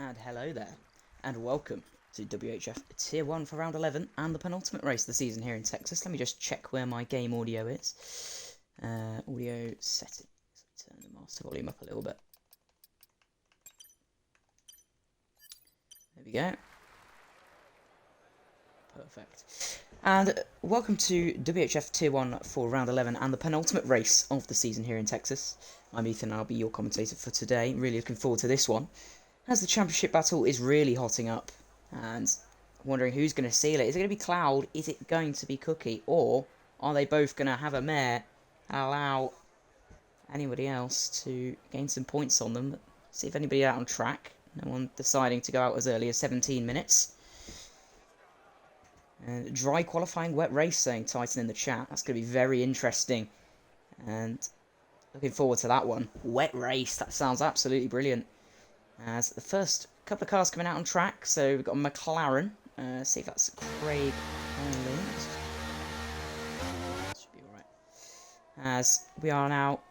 And hello there, and welcome to WHF Tier 1 for round 11 and the penultimate race of the season here in Texas. Let me just check where my game audio is. Audio settings. Turn the master volume up a little bit. There we go. Perfect. And welcome to WHF Tier 1 for round 11 and the penultimate race of the season here in Texas. I'm Ethan and I'll be your commentator for today. Really looking forward to this one, as the championship battle is really hotting up, and wondering who's going to seal it. Is it going to be Cloud? Is it going to be Cookie? Or are they both going to have a mare and allow anybody else to gain some points on them? See if anybody out on track. No one deciding to go out as early as 17 minutes. And dry qualifying, wet race, saying Titan in the chat. That's going to be very interesting. And looking forward to that one. Wet race, that sounds absolutely brilliant. As the first couple of cars coming out on track, so we've got a McLaren. See if that's Craig Conley. Should be alright. As we are now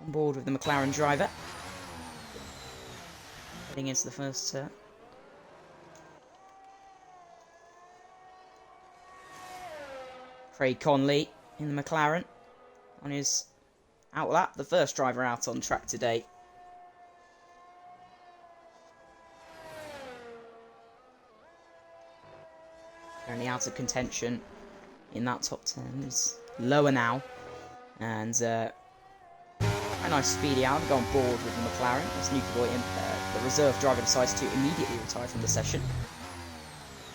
on board with the McLaren driver, heading into the first turn. Craig Conley in the McLaren on his out lap, the first driver out on track today. Currently out of contention in that top 10. He's lower now. And a nice speedy out. Go on board with the McLaren. As Nuki Boy, the reserve driver, decides to immediately retire from the session.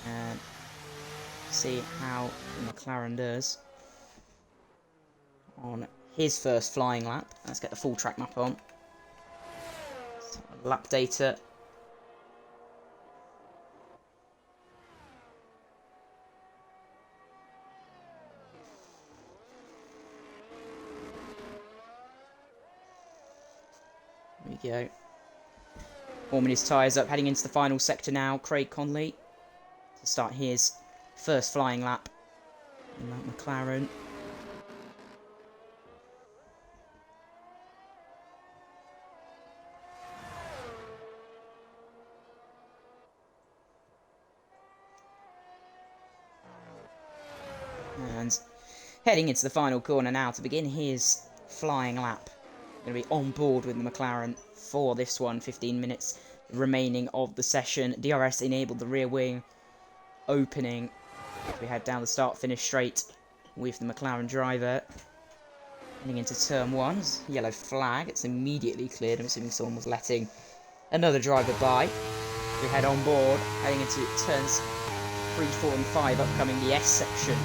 And see how the McLaren does on his first flying lap. Let's get the full track map on. So, lap data. There we go. Warming his tyres up, heading into the final sector now. Craig Conley to start his first flying lap in that McLaren. And heading into the final corner now to begin his flying lap. Going to be on board with the McLaren for this one. 15 minutes remaining of the session. DRS enabled the rear wing opening as we head down the start-finish straight with the McLaren driver. Heading into turn 1. Yellow flag. It's immediately cleared. I'm assuming someone was letting another driver by. We head on board, heading into turns 3, 4 and 5, upcoming the S section,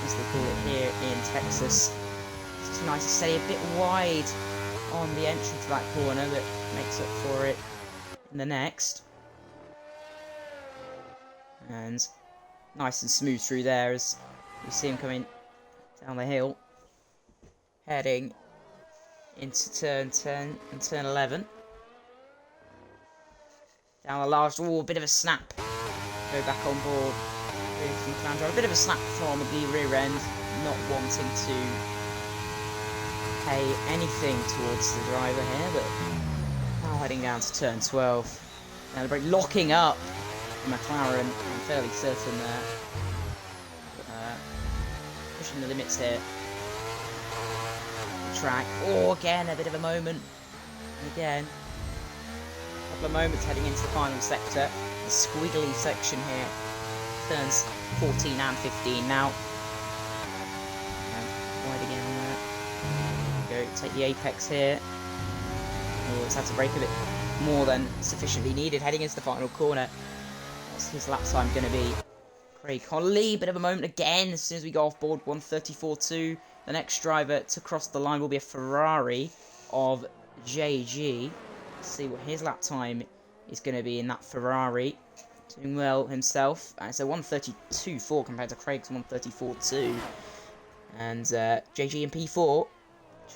as they call it here in Texas. It's nice to stay a bit wide on the entrance of that corner, that makes up for it in the next. And nice and smooth through there as we see him coming down the hill, heading into turn 10 and turn 11. Down the last, a bit of a snap. Go back on board with McLaren driver. A bit of a snap from the rear end, not wanting to pay anything towards the driver here, but now heading down to turn 12. Now the brake locking up the McLaren, I'm fairly certain there. Pushing the limits here. The track. Oh, again, a bit of a moment. And again, a couple of moments heading into the final sector. The squiggly section here. Turns 14 and 15 now. And wide again on there. Go take the apex here. Oh, it's had to brake a bit more than sufficiently needed. Heading into the final corner. What's his lap time going to be? Craig Conley, bit of a moment again as soon as we go off board. 1:34.2. The next driver to cross the line will be a Ferrari of JG. Let's see what his lap time is going to be in that Ferrari. Doing well himself. It's a 1:32.4 compared to Craig's 1:34.2. And JG in P4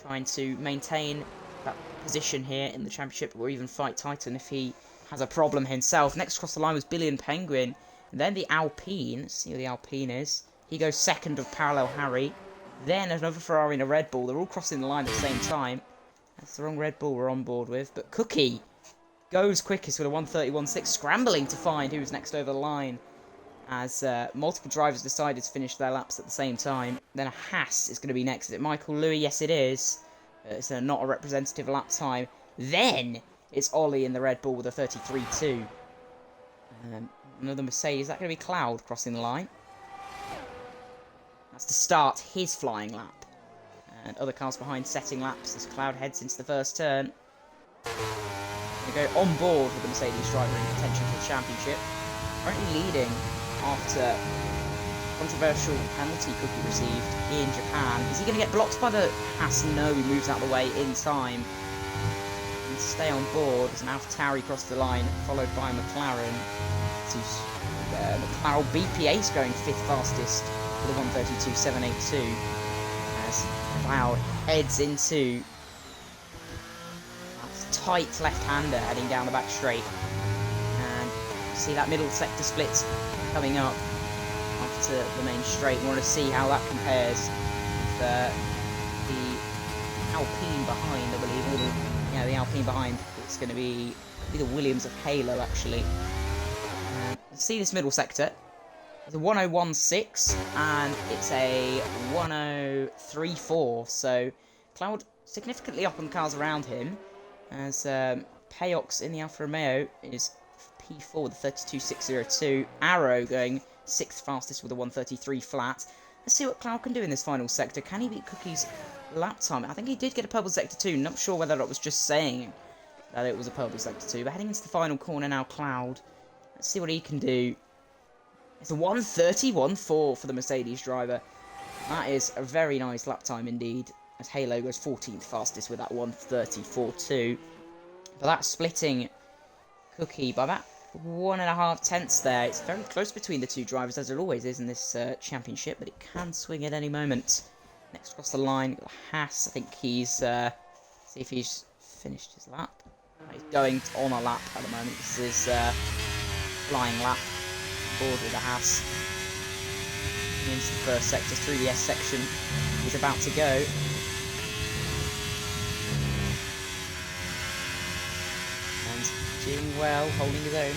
trying to maintain that position here in the championship, or even fight Titan if he has a problem himself. Next across the line was Billy and Penguin. And then the Alpine. Let's see who the Alpine is. He goes second of Parallel Harry. Then another Ferrari and a Red Bull. They're all crossing the line at the same time. That's the wrong Red Bull we're on board with. But Cookie goes quickest with a 1:31.6, scrambling to find who's next over the line, as multiple drivers decided to finish their laps at the same time. Then a Haas is going to be next. Is it Michael Lewis? Yes, it is. It's not a representative lap time. Then it's Ollie in the Red Bull with a 33.2. Another Mercedes. Is that going to be Cloud crossing the line? That's to start his flying lap. And other cars behind setting laps as Cloud heads into the first turn. Going to go on board with the Mercedes driver in contention for the championship. Currently leading after controversial penalty Cookie received in Japan. Is he going to get blocked by the Haas? No, he moves out of the way in time. And stay on board as an AlphaTauri crossed the line, followed by McLaren. McLaren BP8 going 5th fastest with a 1:32.782 as Cloud heads into that tight left-hander heading down the back straight. And see that middle sector split coming up after the main straight. We want to see how that compares with the Alpine behind, I believe. The Alpine behind. It's going to be the Williams of Halo, actually. See this middle sector. It's a 1:01.6 and it's a 1:03.4. So Cloud significantly up on the cars around him, as Payox in the Alfa Romeo is P4 with a 32.602. Arrow going 6th fastest with a 1:33 flat. Let's see what Cloud can do in this final sector. Can he beat Cookie's lap time? I think he did get a purple sector 2. Not sure whether that was just saying that it was a purple sector 2. But heading into the final corner now, Cloud. Let's see what he can do. It's a 1:31.4 for the Mercedes driver. That is a very nice lap time indeed, as Halo goes 14th fastest with that 1:34.2. But that's splitting Cookie by about 1.5 tenths there. It's very close between the two drivers, as it always is in this championship, but it can swing at any moment. Next across the line, Haas. I think he's... see if he's finished his lap. He's going on a lap at the moment. This is flying lap. Board with the Haas. Into the first sector, through the S section. He's about to go. Doing well, holding his own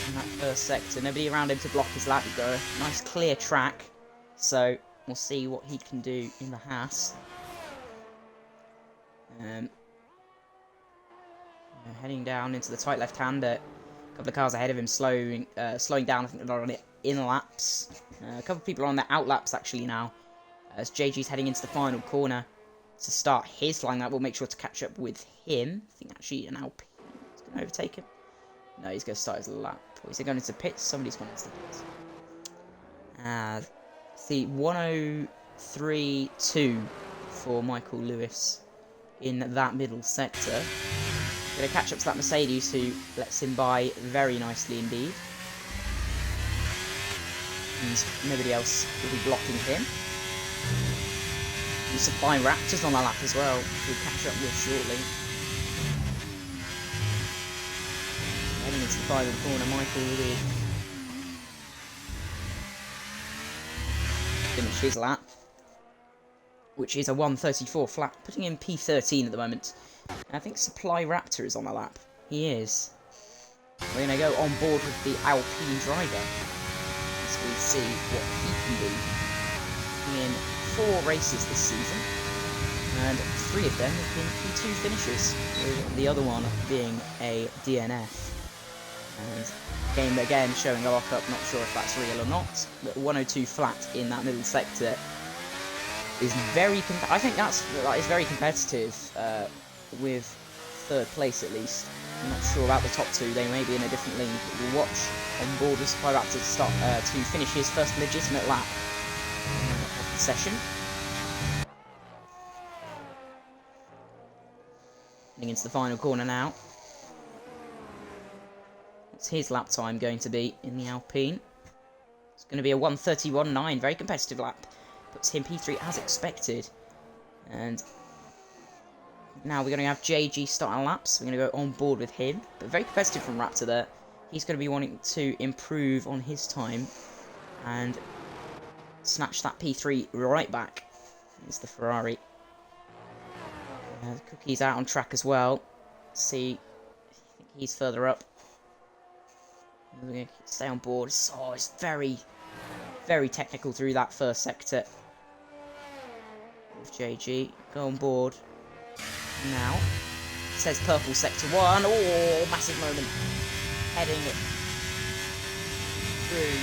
in that first sector. Nobody around him to block his lap. He's got a nice clear track, so we'll see what he can do in the Haas. Heading down into the tight left-hander. A couple of cars ahead of him, slowing down. I think they're on it in laps. A couple of people are on their out laps actually now, as JG's heading into the final corner to start his flying lap. We'll make sure to catch up with him. I think actually an Alpine overtake him. No, he's going to start his lap. Or is he going into pits? Somebody's going into the pits. See, 1:03.2 for Michael Lewis in that middle sector. Going to catch up to that Mercedes, who lets him by very nicely indeed. And nobody else will be blocking him. And Supply Raptors on the lap as well, we'll catch up with shortly. Heading into the final corner, Michael Lewis finished his lap, which is a 1:34 flat, putting him P13 at the moment. And I think Supply Raptor is on the lap. He is. We're going to go on board with the Alpine driver, as we see what he can do. In 4 races this season, and 3 of them have been P2 finishes, with the other one being a DNF. And game again showing a lock-up, not sure if that's real or not, but 1:02 flat in that middle sector is very... I think that is very competitive, with 3rd place at least. I'm not sure about the top 2, they may be in a different league, but we'll watch on board with Supply Raptor to finish his first legitimate lap of the session. Heading into the final corner now. What's his lap time going to be in the Alpine? It's going to be a 1:31.9, very competitive lap. Puts him P3 as expected. And now we're going to have JG starting laps. We're going to go on board with him. But very competitive from Raptor there. He's going to be wanting to improve on his time and snatch that P3 right back. Here's the Ferrari. The Cookie's out on track as well. See, I think he's further up. We're going to stay on board. Oh, it's very, very technical through that first sector. With JG, go on board. Now, it says purple sector 1. Oh, massive moment. Heading through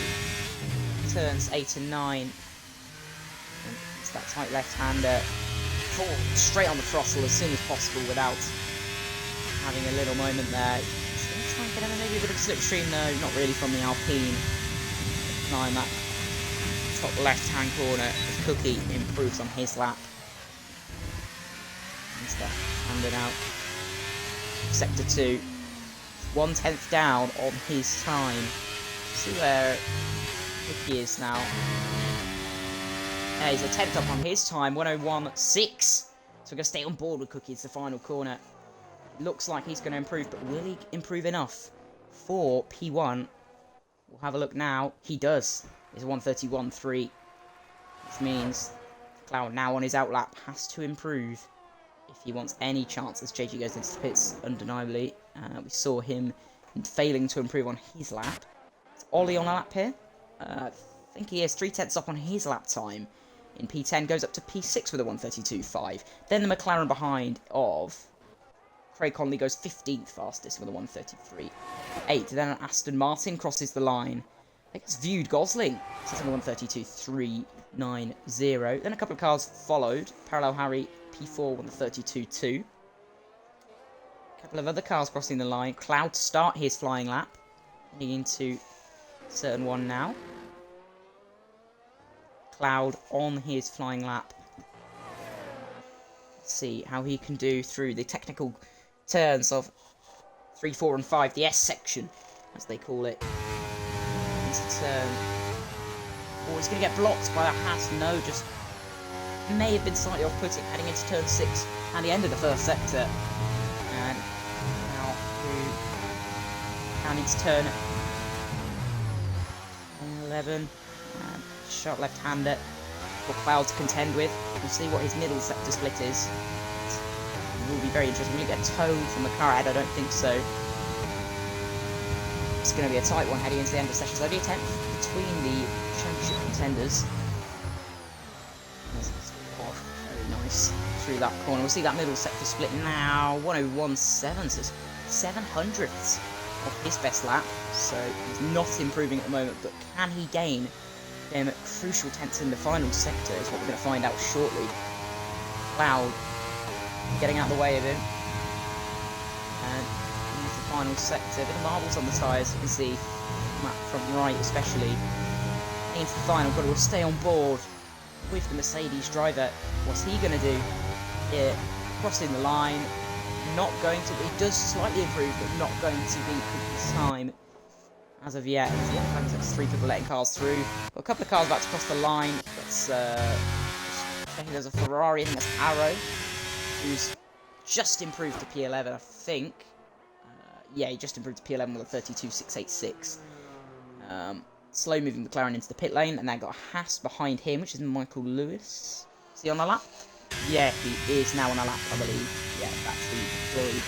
turns 8 and 9. And it's that tight left-hander. Straight on the throttle as soon as possible without having a little moment there. Try and get him maybe a bit of slipstream. No, not really from the Alpine. Climb that top left-hand corner as Cookie improves on his lap. He's there, handed out. Sector 2. 1/10 down on his time. See where Cookie is now. Yeah, he's a 10th up on his time, 1:01.6. So we're going to stay on board with Cookie. It's the final corner. Looks like he's going to improve, but will he improve enough for P1? We'll have a look now. He does. It's 1:31.3, which means Cloud now on his outlap has to improve if he wants any chance as JG goes into the pits, undeniably. We saw him failing to improve on his lap. Is Ollie on a lap here? I think he is 3/10 up on his lap time. In P10 goes up to P6 with a 1:32.5. Then the McLaren behind of Craig Conley goes 15th fastest with a 1:33.8. Then Aston Martin crosses the line. I think it's viewed Gosling. So it's a 1:33.390. Then a couple of cars followed. Parallel Harry, P4 with a 1:32.2. A couple of other cars crossing the line. Cloud to start his flying lap. Heading into turn 1 now. Cloud on his flying lap. Let's see how he can do through the technical turns of 3, 4 and 5, the S section, as they call it. Into turn. Oh, he's going to get blocked by that Haas. No, just may have been slightly off-putting heading into turn 6 and the end of the first sector. And now down into turn 11. And sharp left-hander for Cloud to contend with. We'll see what his middle sector split is. It will be very interesting. Will he get towed from the car ahead? I don't think so. It's going to be a tight one heading into the end of the session. So only a 10th between the championship contenders. Oh, very nice through that corner. We'll see that middle sector split now. 1:01.7, so 700ths of his best lap. So he's not improving at the moment, but can he gain them crucial tenths in the final sector is what we're going to find out shortly. Cloud getting out of the way of him. And here's the final sector. A bit of marbles on the tyres, you can see. From right especially. Into the final, but we'll stay on board with the Mercedes driver. What's he going to do here? Crossing the line. Not going to be, does slightly improve, but not going to be Cookie's time as of yet. There's 3 people letting cars through. Got a couple of cars about to cross the line. Let's checking. There's a Ferrari, I think that's Arrow, who's just improved to P11, I think. Yeah, he just improved to P11 with a 32.686. Slow moving McLaren into the pit lane, and then got a Haas behind him, which is Michael Lewis. Is he on a lap? Yeah, he is now on a lap, I believe. Yeah, that's the Floyd.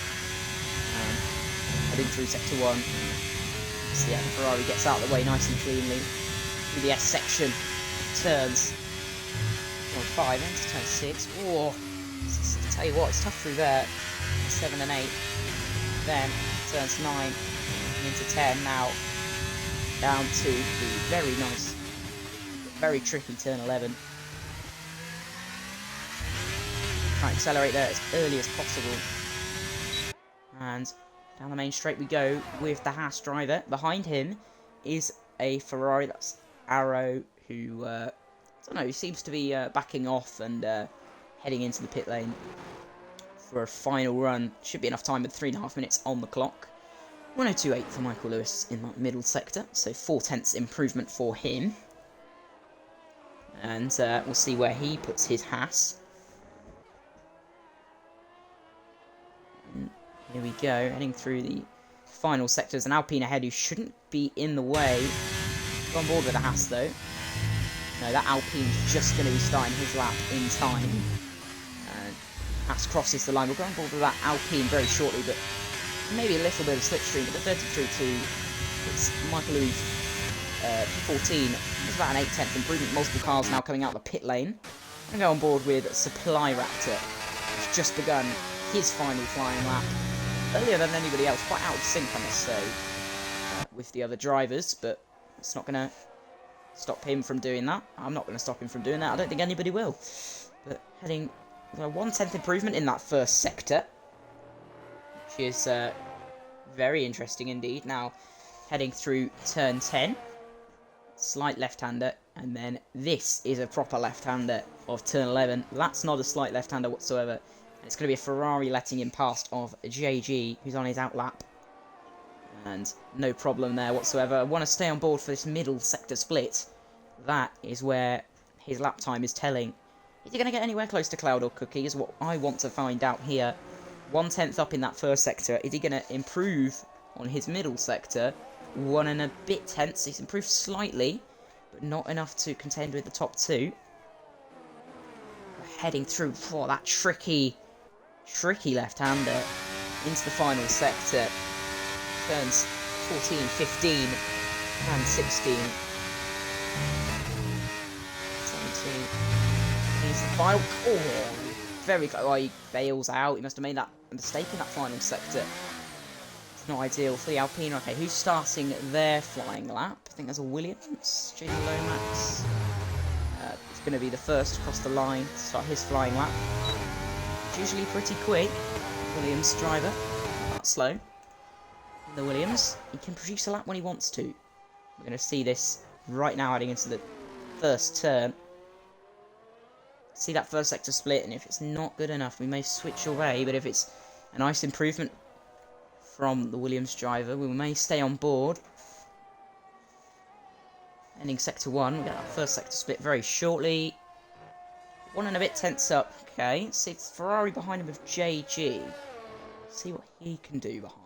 Heading through sector 1. So yeah, the Ferrari gets out of the way nice and cleanly. Through the S section. Turns. 5 into turn 6. Oh, I'll tell you what, it's tough through there. 7 and 8. Then turns 9 into 10 now. Down to the very nice, very tricky turn 11. Try and accelerate there as early as possible. And down the main straight we go with the Haas driver. Behind him is a Ferrari, that's Arrow, who, I don't know, seems to be backing off and heading into the pit lane for a final run. Should be enough time with 3.5 minutes on the clock. 1:02.8 for Michael Lewis in that middle sector, so 4/10 improvement for him. And we'll see where he puts his Haas. And here we go, heading through the final sectors. An Alpine ahead who shouldn't be in the way. Go on board with the Haas though. No, that Alpine's just going to be starting his lap in time. And Haas crosses the line. We'll go on board with that Alpine very shortly, but maybe a little bit of slipstream, but the 33.2, it's Michael Louis P14. It's about an 8/10 improvement. Multiple cars now coming out of the pit lane. I'm going to go on board with Supply Raptor, who's just begun his final flying lap. Earlier than anybody else, quite out of sync, I must say, with the other drivers, but it's not going to stop him from doing that. I'm not going to stop him from doing that. I don't think anybody will. But heading a 1/10 improvement in that first sector, which is very interesting indeed. Now, heading through turn 10, slight left-hander, and then this is a proper left-hander of turn 11. That's not a slight left-hander whatsoever. And it's going to be a Ferrari letting him past of JG, who's on his outlap. And no problem there whatsoever. I want to stay on board for this middle sector split. That is where his lap time is telling. Is he going to get anywhere close to Cloud or Cookie is what I want to find out here. 1/10 up in that first sector. Is he going to improve on his middle sector? 1 and a bit tenths. He's improved slightly, but not enough to contend with the top two. We're heading through for that tricky left-hander into the final sector. Turns 14, 15, and 16. 17. He's the final. Oh, very close. Oh, he bails out. He must have made that mistake in that final sector. It's not ideal for the Alpine. Okay, who's starting their flying lap? I think there's a Williams. JD Lomax. It's going to be the first across the line to start his flying lap. It's usually pretty quick. Williams driver. Not slow. The Williams, he can produce a lap when he wants to. We're going to see this right now heading into the first turn. See that first sector split, and if it's not good enough, we may switch away, but if it's a nice improvement from the Williams driver, we may stay on board. Ending sector 1, we'll get that first sector split very shortly. 1 and a bit tenths up, okay. See, it's Ferrari behind him with JG. See what he can do behind.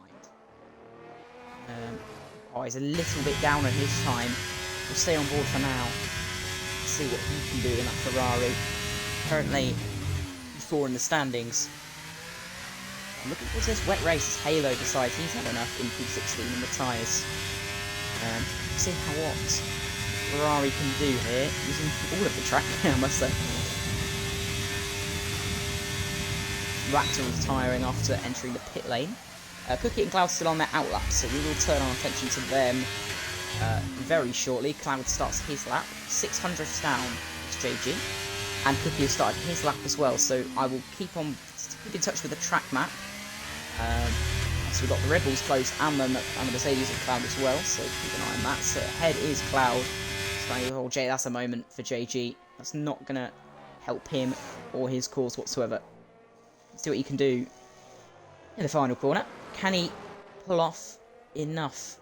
Oh, he's a little bit down on his time. We'll stay on board for now. See what he can do in that Ferrari. Currently, 4 in the standings. Looking towards this wet race as Halo decides he's had enough in P16 in the tyres. See what Ferrari can do here, using all of the track, I must say. Raptor retiring after entering the pit lane. Cookie and Cloud still on their outlap, so we will turn our attention to them very shortly. Cloud starts his lap, 600ths down, it's JG, and Cookie has started his lap as well, so I will keep in touch with the track map. So we've got the Red Bulls close and the Mercedes and Cloud as well, so keep an eye on that. So ahead is Cloud, so that's a moment for JG. That's not going to help him or his cause whatsoever. Let's see what he can do in the final corner. Can he pull off enough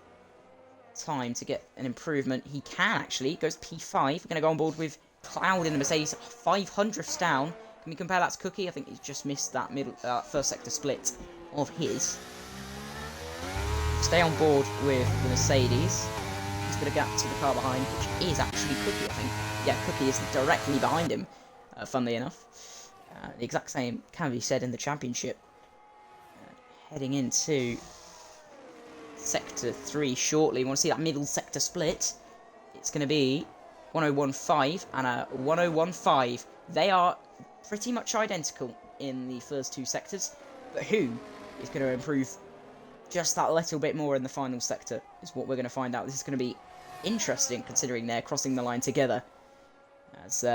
time to get an improvement? He can actually. He goes P5. We're going to go on board with Cloud in the Mercedes, 500ths down. Can we compare that to Cookie? I think he's just missed that first sector split of his. Stay on board with the Mercedes. He's going to get to the car behind, which is actually Cookie, I think. Yeah, Cookie is directly behind him, funnily enough. The exact same can be said in the championship. Heading into sector 3 shortly. We want to see that middle sector split. It's going to be 1015 and a 1015. They are pretty much identical in the first 2 sectors, but who is going to improve just that little bit more in the final sector is what we're going to find out. This is going to be interesting considering they're crossing the line together. As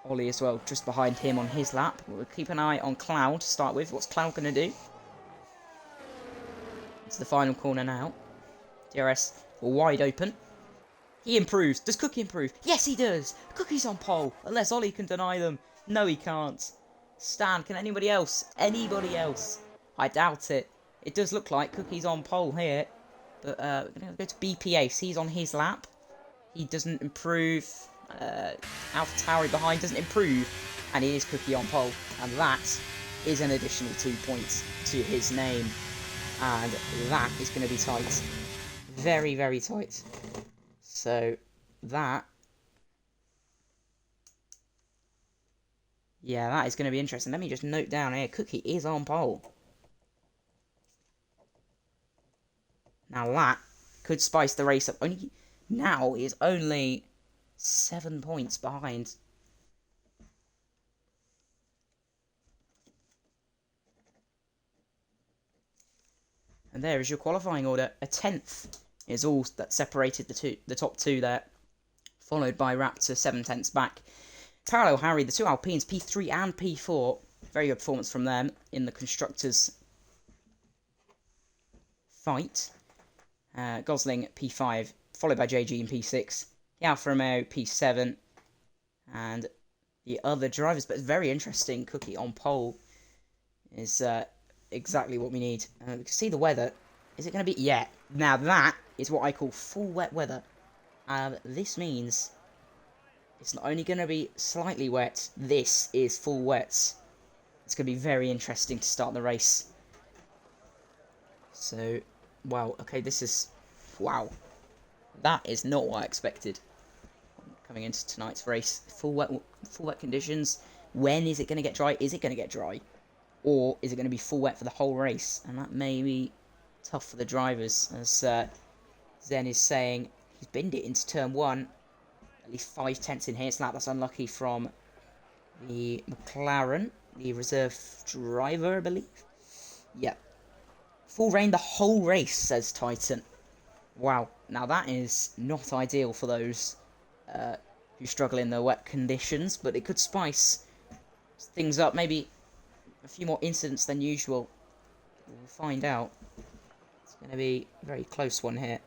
Ollie as well, just behind him on his lap. We'll keep an eye on Cloud to start with. What's Cloud going to do? It's the final corner now. DRS wide open. He improves. Does Cookie improve? Yes, he does. Cookie's on pole. Unless Ollie can deny them. No, he can't. Stan, can anybody else? Anybody else? I doubt it. It does look like Cookie's on pole here. But we're going to go to BPA. He's on his lap. He doesn't improve. AlphaTauri behind doesn't improve, and it is Cookie on pole, and that is an additional 2 points to his name, and that is going to be tight, very, very tight. So that, yeah, that is going to be interesting. Let me just note down here, Cookie is on pole. Now that could spice the race up. Only now is only 7 points behind. And there is your qualifying order. A 10th is all that separated the top two there, followed by Raptor 7/10 back. Parallel Harry, the two Alpines, P3 and P4. Very good performance from them in the constructors' fight. Gosling P5, followed by JG in P6. The Alfa Romeo P7, and the other drivers. But it's very interesting. Cookie on pole is exactly what we need. We can see the weather. Is it going to be? Yeah. Now that is what I call full wet weather. This means it's not only going to be slightly wet. This is full wet. It's going to be very interesting to start the race. So, wow. Okay, this is wow. That is not what I expected coming into tonight's race. Full wet conditions. When is it going to get dry? Is it going to get dry? Or is it going to be full wet for the whole race? And that may be tough for the drivers, as Zen is saying he's binned it into turn 1. At least 5/10 in here, so that's unlucky from the McLaren, the reserve driver, I believe. Yep. Full rain the whole race, says Titan. Wow. Now that is not ideal for those who struggle in the wet conditions, but it could spice things up. Maybe a few more incidents than usual. We'll find out. It's going to be a very close one here.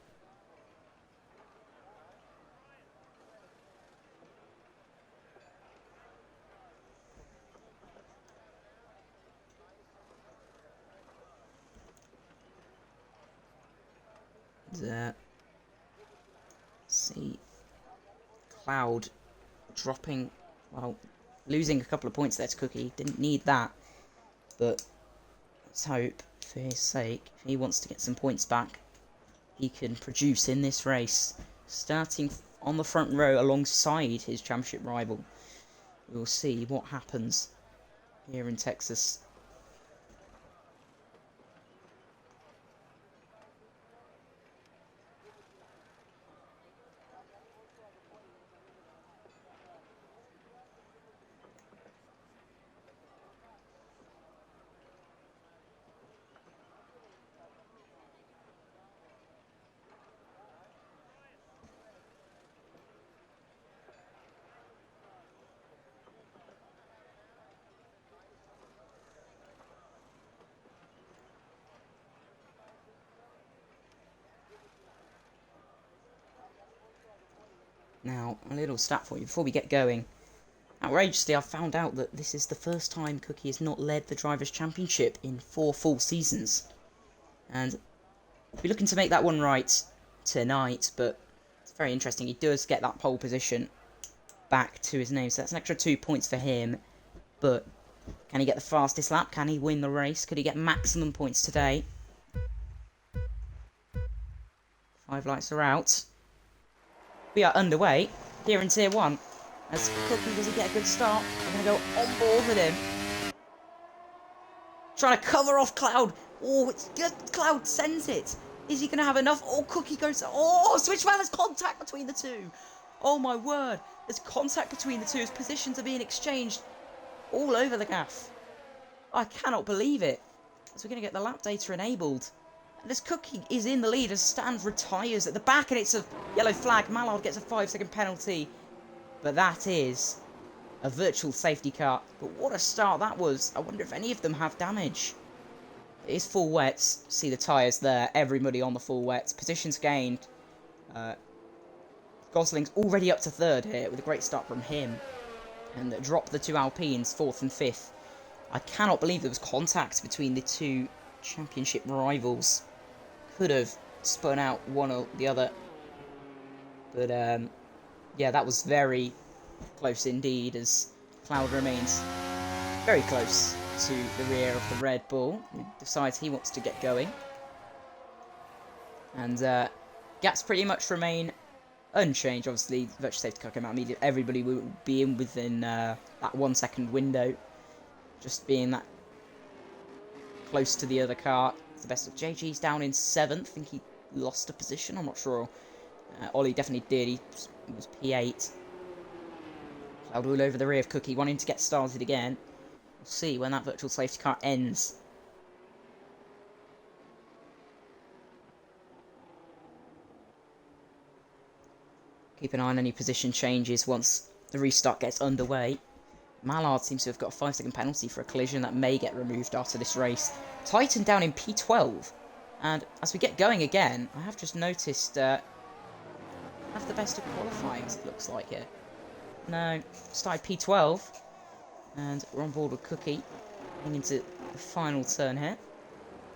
See, Cloud dropping, well, losing a couple of points there to Cookie. Didn't need that, but let's hope for his sake, if he wants to get some points back, he can produce in this race, starting on the front row alongside his championship rival. We'll see what happens here in Texas. Now, a little stat for you before we get going. Outrageously, I've found out that this is the first time Cookie has not led the Drivers' Championship in 4 full seasons. And we're looking to make that one right tonight, but it's very interesting. He does get that pole position back to his name, so that's an extra 2 points for him. But can he get the fastest lap? Can he win the race? Could he get maximum points today? 5 lights are out. We are underway here in Tier 1. As Cookie, does he get a good start? I'm going to go on board with him. Trying to cover off Cloud. Oh, it's good. Cloud sends it. Is he going to have enough? Oh, Cookie goes... Oh, Switchman, there's contact between the two. Oh, my word. There's contact between the two as positions are being exchanged all over the gaff. I cannot believe it. So we're going to get the lap data enabled. And this Cookie is in the lead as Stan retires at the back, and it's a yellow flag. Mallard gets a 5-second penalty. But that is a virtual safety car. But what a start that was. I wonder if any of them have damage. It is full wets. See the tyres there. Everybody on the full wets. Positions gained. Gosling's already up to 3rd here with a great start from him. And dropped the two Alpines, 4th and 5th. I cannot believe there was contact between the two championship rivals. Could have spun out one or the other. But, yeah, that was very close indeed, as Cloud remains very close to the rear of the Red Bull, who decides he wants to get going. And gaps pretty much remain unchanged. Obviously, virtual safety car came out immediately. Everybody will be in within that 1 second window. Just being that close to the other car. It's the best of JG's down in 7th. I think he lost a position. I'm not sure. Ollie definitely did. He was P8. Cloud all over the rear of Cookie, wanting to get started again. We'll see when that virtual safety car ends. Keep an eye on any position changes once the restart gets underway. Mallard seems to have got a 5-second penalty for a collision that may get removed after this race. Titan down in P12. And as we get going again, I have just noticed have the best of qualifying, as it looks like here. No, started P12. And we're on board with Cookie. Heading into the final turn here.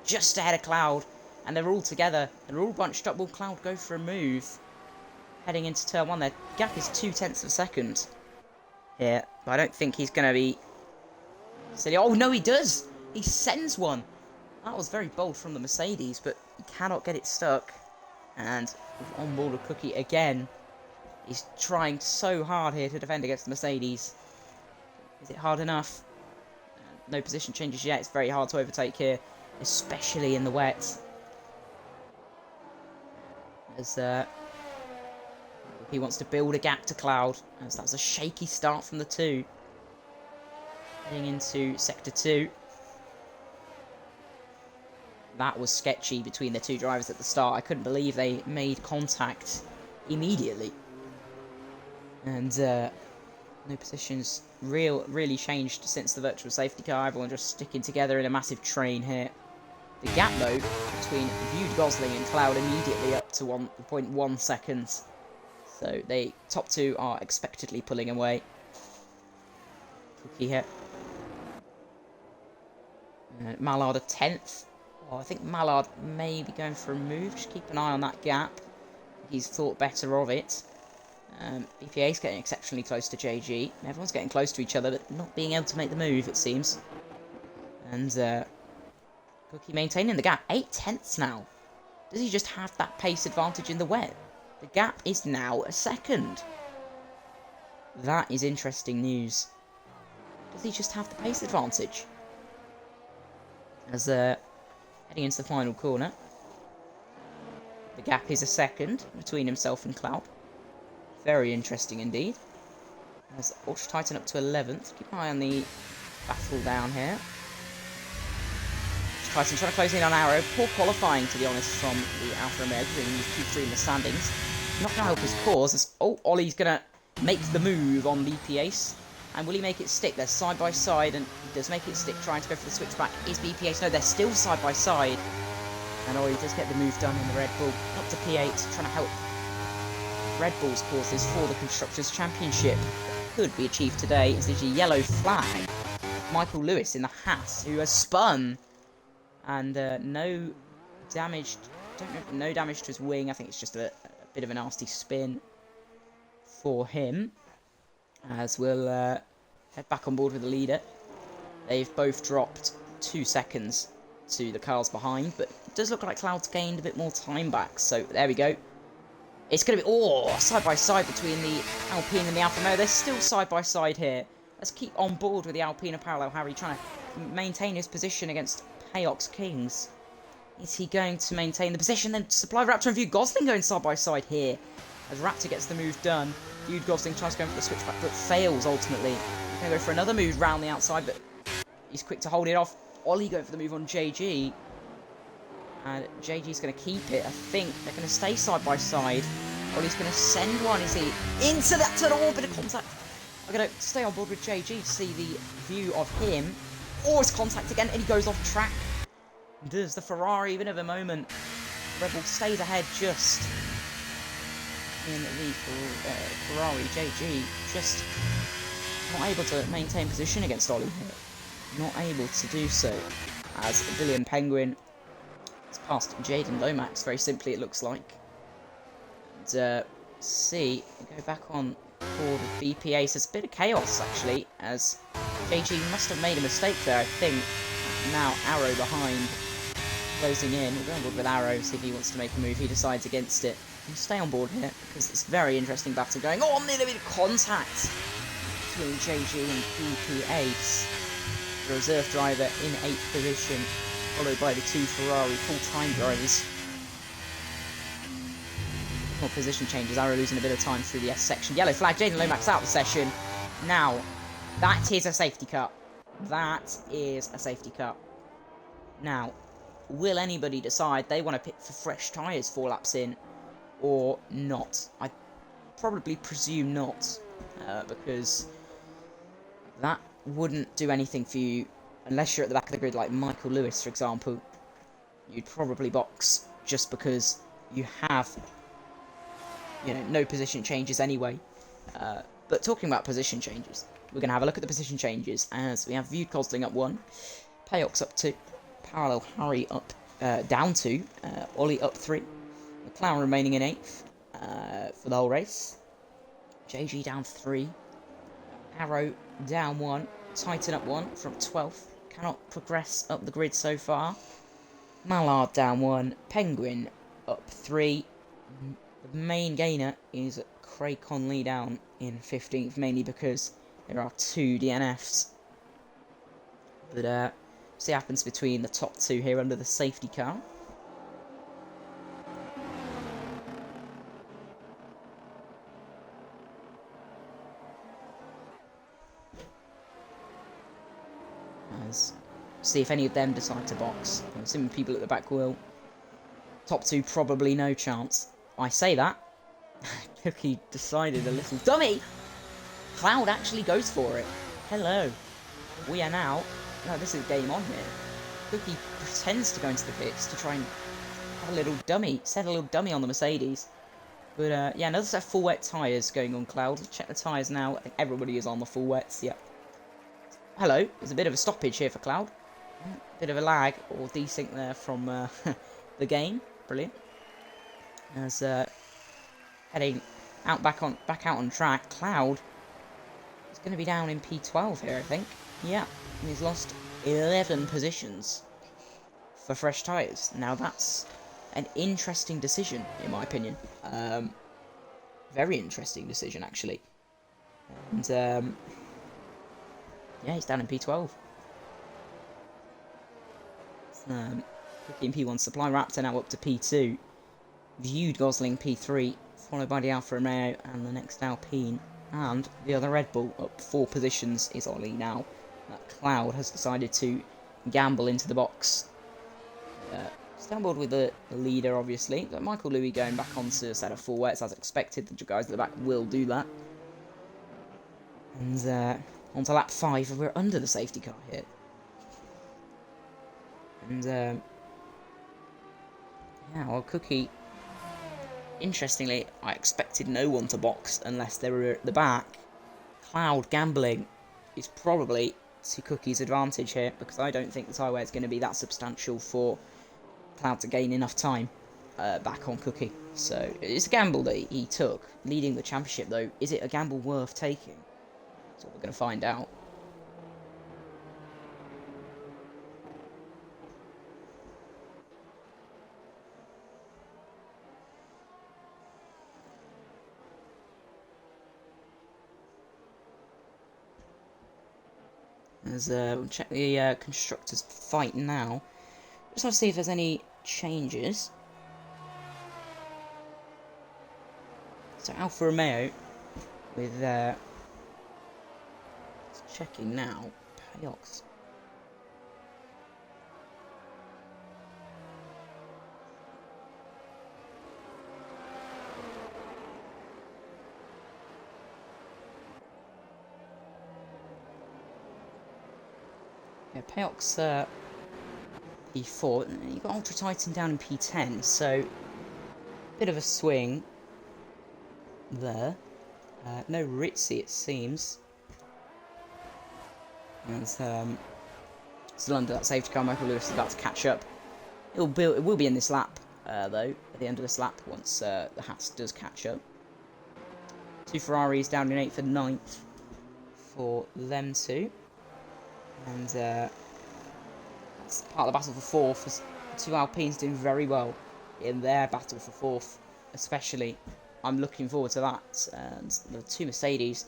Just ahead of Cloud. And they're all together. They're all bunched up. Will Cloud go for a move? Heading into turn 1, their gap is 0.2 of a second here. But I don't think he's going to be silly. Oh, no, he does! He sends one! That was very bold from the Mercedes, but he cannot get it stuck. And on board with Cookie again. He's trying so hard here to defend against the Mercedes. Is it hard enough? No position changes yet. It's very hard to overtake here, especially in the wet. As he wants to build a gap to Cloud, as that was a shaky start from the two. Heading into Sector 2. That was sketchy between the two drivers at the start. I couldn't believe they made contact immediately. And no positions really changed since the virtual safety car. Everyone just sticking together in a massive train here. The gap, though, between Viewed Gosling and Cloud immediately up to 1.1 seconds. So they top two are expectedly pulling away. Cookie here. Mallard a 10th. Oh, I think Mallard may be going for a move. Just keep an eye on that gap. He's thought better of it. BPA's getting exceptionally close to JG. Everyone's getting close to each other, but not being able to make the move, it seems. And Cookie maintaining the gap. 0.8 now. Does he just have that pace advantage in the wet? The gap is now a second. That is interesting news. Does he just have the pace advantage? As heading into the final corner. The gap is a second between himself and Cloud. Very interesting indeed. As Ultra Titan up to 11th. Keep an eye on the battle down here. Ultra Titan trying to close in on Arrow. Poor qualifying, to be honest, from the Alfa Romeo, being Q3 in the standings. Not going to help his cause. As, Ollie's going to make the move on BPAce. And will he make it stick? They're side by side, and he does make it stick, trying to go for the switchback. Is BPAce? No, they're still side by side. And Ollie does get the move done in the Red Bull. Up to P8, trying to help Red Bull's causes for the Constructors' Championship. Could be achieved today, as there's a yellow flag. Michael Lewis in the Haas, who has spun. And no damage to his wing. I think it's just a bit of a nasty spin for him. As we'll head back on board with the leader. They've both dropped 2 seconds to the cars behind, but it does look like Cloud's gained a bit more time back. So there we go. It's going to be side by side between the Alpine and the Alfa Romeo. They're still side by side here. Let's keep on board with the Alpine Parallel Harry, trying to maintain his position against Payox Kings. Is he going to maintain the position? Then Supply Raptor and View Gosling going side by side here. As Raptor gets the move done. Viewed Gosling tries to go for the switchback, but fails ultimately. He's going to go for another move round the outside, but he's quick to hold it off. Ollie going for the move on JG. And JG's going to keep it. I think they're going to stay side by side. Ollie's going to send one, is he? Into that tunnel, bit of contact. I'm going to stay on board with JG to see the view of him. It's contact again, and he goes off track. Does the Ferrari, bit of a moment. Red Bull stays ahead just in the Ferrari. JG just not able to maintain position against Ollie here. Not able to do so, as Billion Penguin has passed Jaden Lomax, very simply it looks like. And go back on board with BPA. So it's a bit of chaos actually, as JG must have made a mistake there, I think. Now Arrow behind, closing in. We'll go on board with Arrow, see if he wants to make a move. He decides against it. We'll stay on board here, because it's a very interesting battle going on. Nearly a bit of contact between JG and BPA. The reserve driver in 8th position, followed by the two Ferrari full-time drivers. more position changes. Arrow losing a bit of time through the S section. Yellow flag, Jaden Lomax out of the session. Now, that is a safety car. That is a safety car. Now, will anybody decide they want to pit for fresh tyres 4 laps in or not? I probably presume not, because that wouldn't do anything for you unless you're at the back of the grid like Michael Lewis, for example. You'd probably box just because you have, you know, no position changes anyway. But talking about position changes, we're going to have a look at the position changes as we have Viewed Gosling up 1, Payox up 2, Parallel Harry up down 2, Ollie up 3, McLaren remaining in 8th for the whole race, JG down 3, Arrow down 1, Titan up 1 from 12th, cannot progress up the grid so far, Mallard down 1, Penguin up 3, the main gainer is Craig Conley down in 15th, mainly because there are 2 DNFs. But see what happens between the top 2 here under the safety car. See if any of them decide to box. I'm assuming people at the back will. Top 2 probably no chance. I say that. Cookie decided a little dummy. Cloud actually goes for it. Hello. We are now. No, this is game on here. Cookie pretends to go into the pits to try and have a little dummy. Set a little dummy on the Mercedes. But yeah, another set of full wet tyres going on Cloud. Check the tyres now. I think everybody is on the full wets. Yep. Hello. There's a bit of a stoppage here for Cloud. Bit of a lag or desync there from the game. Brilliant. As heading out back out on track, Cloud is going to be down in P12 here, I think. Yeah, and he's lost 11 positions for fresh tyres. Now that's an interesting decision, in my opinion. Very interesting decision, actually. And yeah, he's down in P12. Cookie in P1, Supply Raptor now up to P2. Viewed Gosling P3, followed by the Alfa Romeo and the next Alpine. And the other Red Bull up 4 positions is Ollie now. Cloud has decided to gamble into the box. Stumbled with the leader, obviously. But Michael Louis going back onto a set of full wets as expected. The guys at the back will do that. And on to lap 5, we're under the safety car here. And yeah, well, Cookie, interestingly, I expected no one to box unless they were at the back. Cloud gambling is probably to Cookie's advantage here, because I don't think the tyre wear is going to be that substantial for Cloud to gain enough time back on Cookie. So it's a gamble that he took, leading the championship though. Is it a gamble worth taking? That's what we're going to find out. As we'll check the constructors fight now. Just want to see if there's any changes. So Alfa Romeo with checking now. Payox. Yeah, Payox P4. You've got Ultra Titan down in P10, so bit of a swing there. No Ritzy, it seems. And still under that safety car. Michael Lewis is about to catch up. It will be in this lap, though, at the end of this lap, once the Haas does catch up. 2 Ferraris down in 8th and 9th for them two. And that's part of the battle for 4th. 2 Alpines doing very well in their battle for 4th, especially. I'm looking forward to that. And the 2 Mercedes,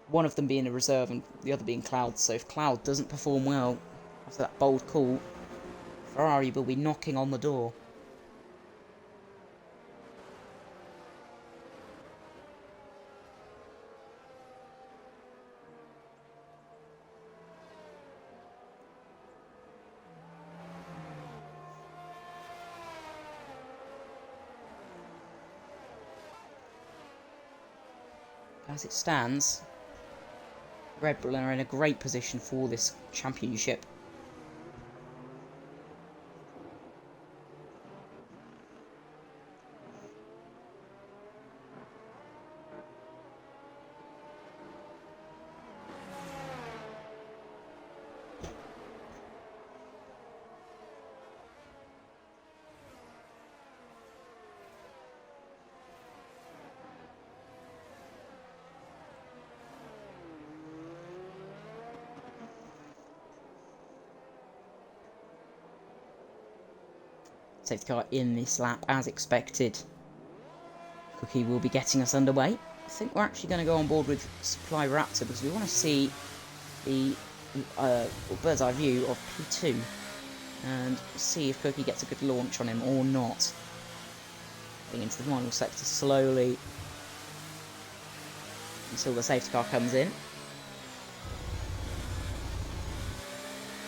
one of them being a reserve and the other being Cloud. So if Cloud doesn't perform well after that bold call, Ferrari will be knocking on the door. as it stands, Red Bull are in a great position for this championship. Safety car in this lap, as expected. Cookie will be getting us underway. I think we're actually going to go on board with Supply Raptor because we want to see the bird's eye view of P2 and see if Cookie gets a good launch on him or not. Getting into the final sector slowly until the safety car comes in.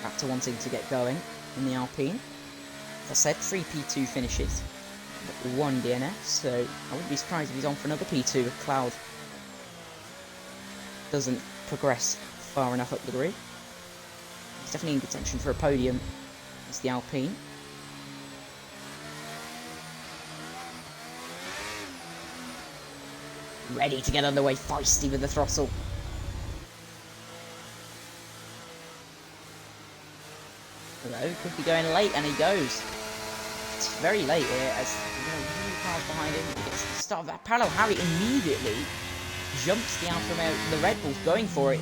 Raptor wanting to get going in the Alpine. As I said, 3 P2 finishes, but 1 DNF, so I wouldn't be surprised if he's on for another P2 if Cloud doesn't progress far enough up the grid. He's definitely in contention for a podium as the Alpine. Ready to get underway, feisty with the throttle. Hello, Cookie going late, and he goes. It's very late here, as cars behind him. He gets the start of that. Parallel Harry immediately jumps the Alfa Romeo. The Red Bull's going for it.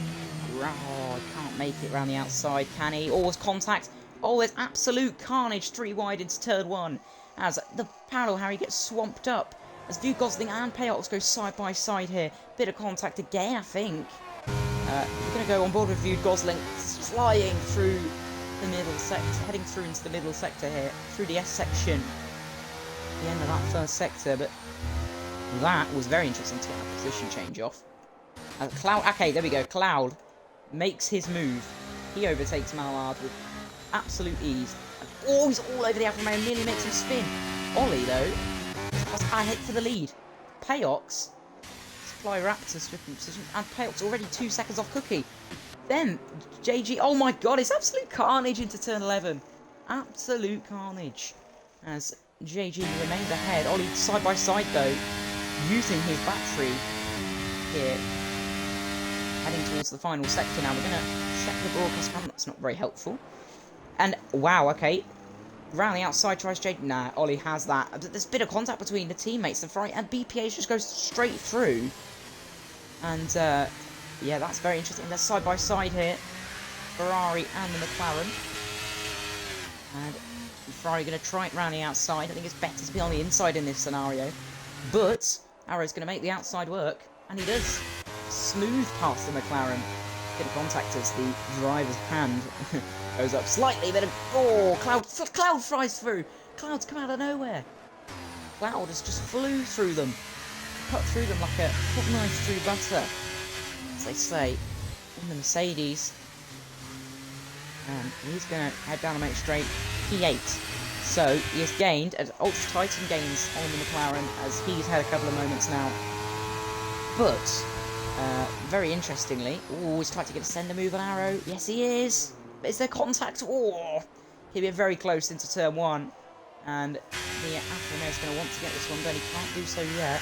Oh, can't make it around the outside, can he? Oh, there's contact. Oh, there's absolute carnage 3 wide into turn 1. As the Parallel Harry gets swamped up. As View Gosling and Payox go side by side here. Bit of contact again, I think. We're going to go on board with View Gosling flying through the middle sector, heading through into the middle sector here, through the S section, the end of that first sector, but that was very interesting to get that position change off. Cloud, okay, there we go, Cloud makes his move. He overtakes Mallard with absolute ease. Oh, he's all over the Alfa Romeo, nearly makes him spin. Ollie, though, I hit for the lead. Payox, Supply Raptor stripping position, and Payox already 2 seconds off Cookie. Then, JG, oh my god, it's absolute carnage into turn 11. Absolute carnage. As JG remains ahead. Ollie side by side though, using his battery here. Heading towards the final sector now. We're going to check the broadcast panel. That's not very helpful. And, wow, okay. Round the outside tries JG. Nah, Ollie has that. There's a bit of contact between the teammates. The Ferrari and BPH just goes straight through. And, yeah, that's very interesting. They're side by side here. Ferrari and the McLaren. And Ferrari going to try it round the outside. I think it's better to be on the inside in this scenario. But Arrow's going to make the outside work. And he does. Smooth past the McLaren. Bit of contact as the driver's hand goes up slightly. Bit of... Oh, Cloud flies through. Cloud's come out of nowhere. Cloud has just flew through them. Cut through them like a hot knife through butter, as they say, in the Mercedes. And he's going to head down and make straight P8. So he has gained, as Ultra Titan gains on the McLaren, as he's had a couple of moments now. But, very interestingly, oh, he's tried to get a sender move on Arrow. Yes, he is. But is there contact? Oh, he'll be very close into turn 1. And the Alfa Romeo is going to want to get this one done. He can't do so yet.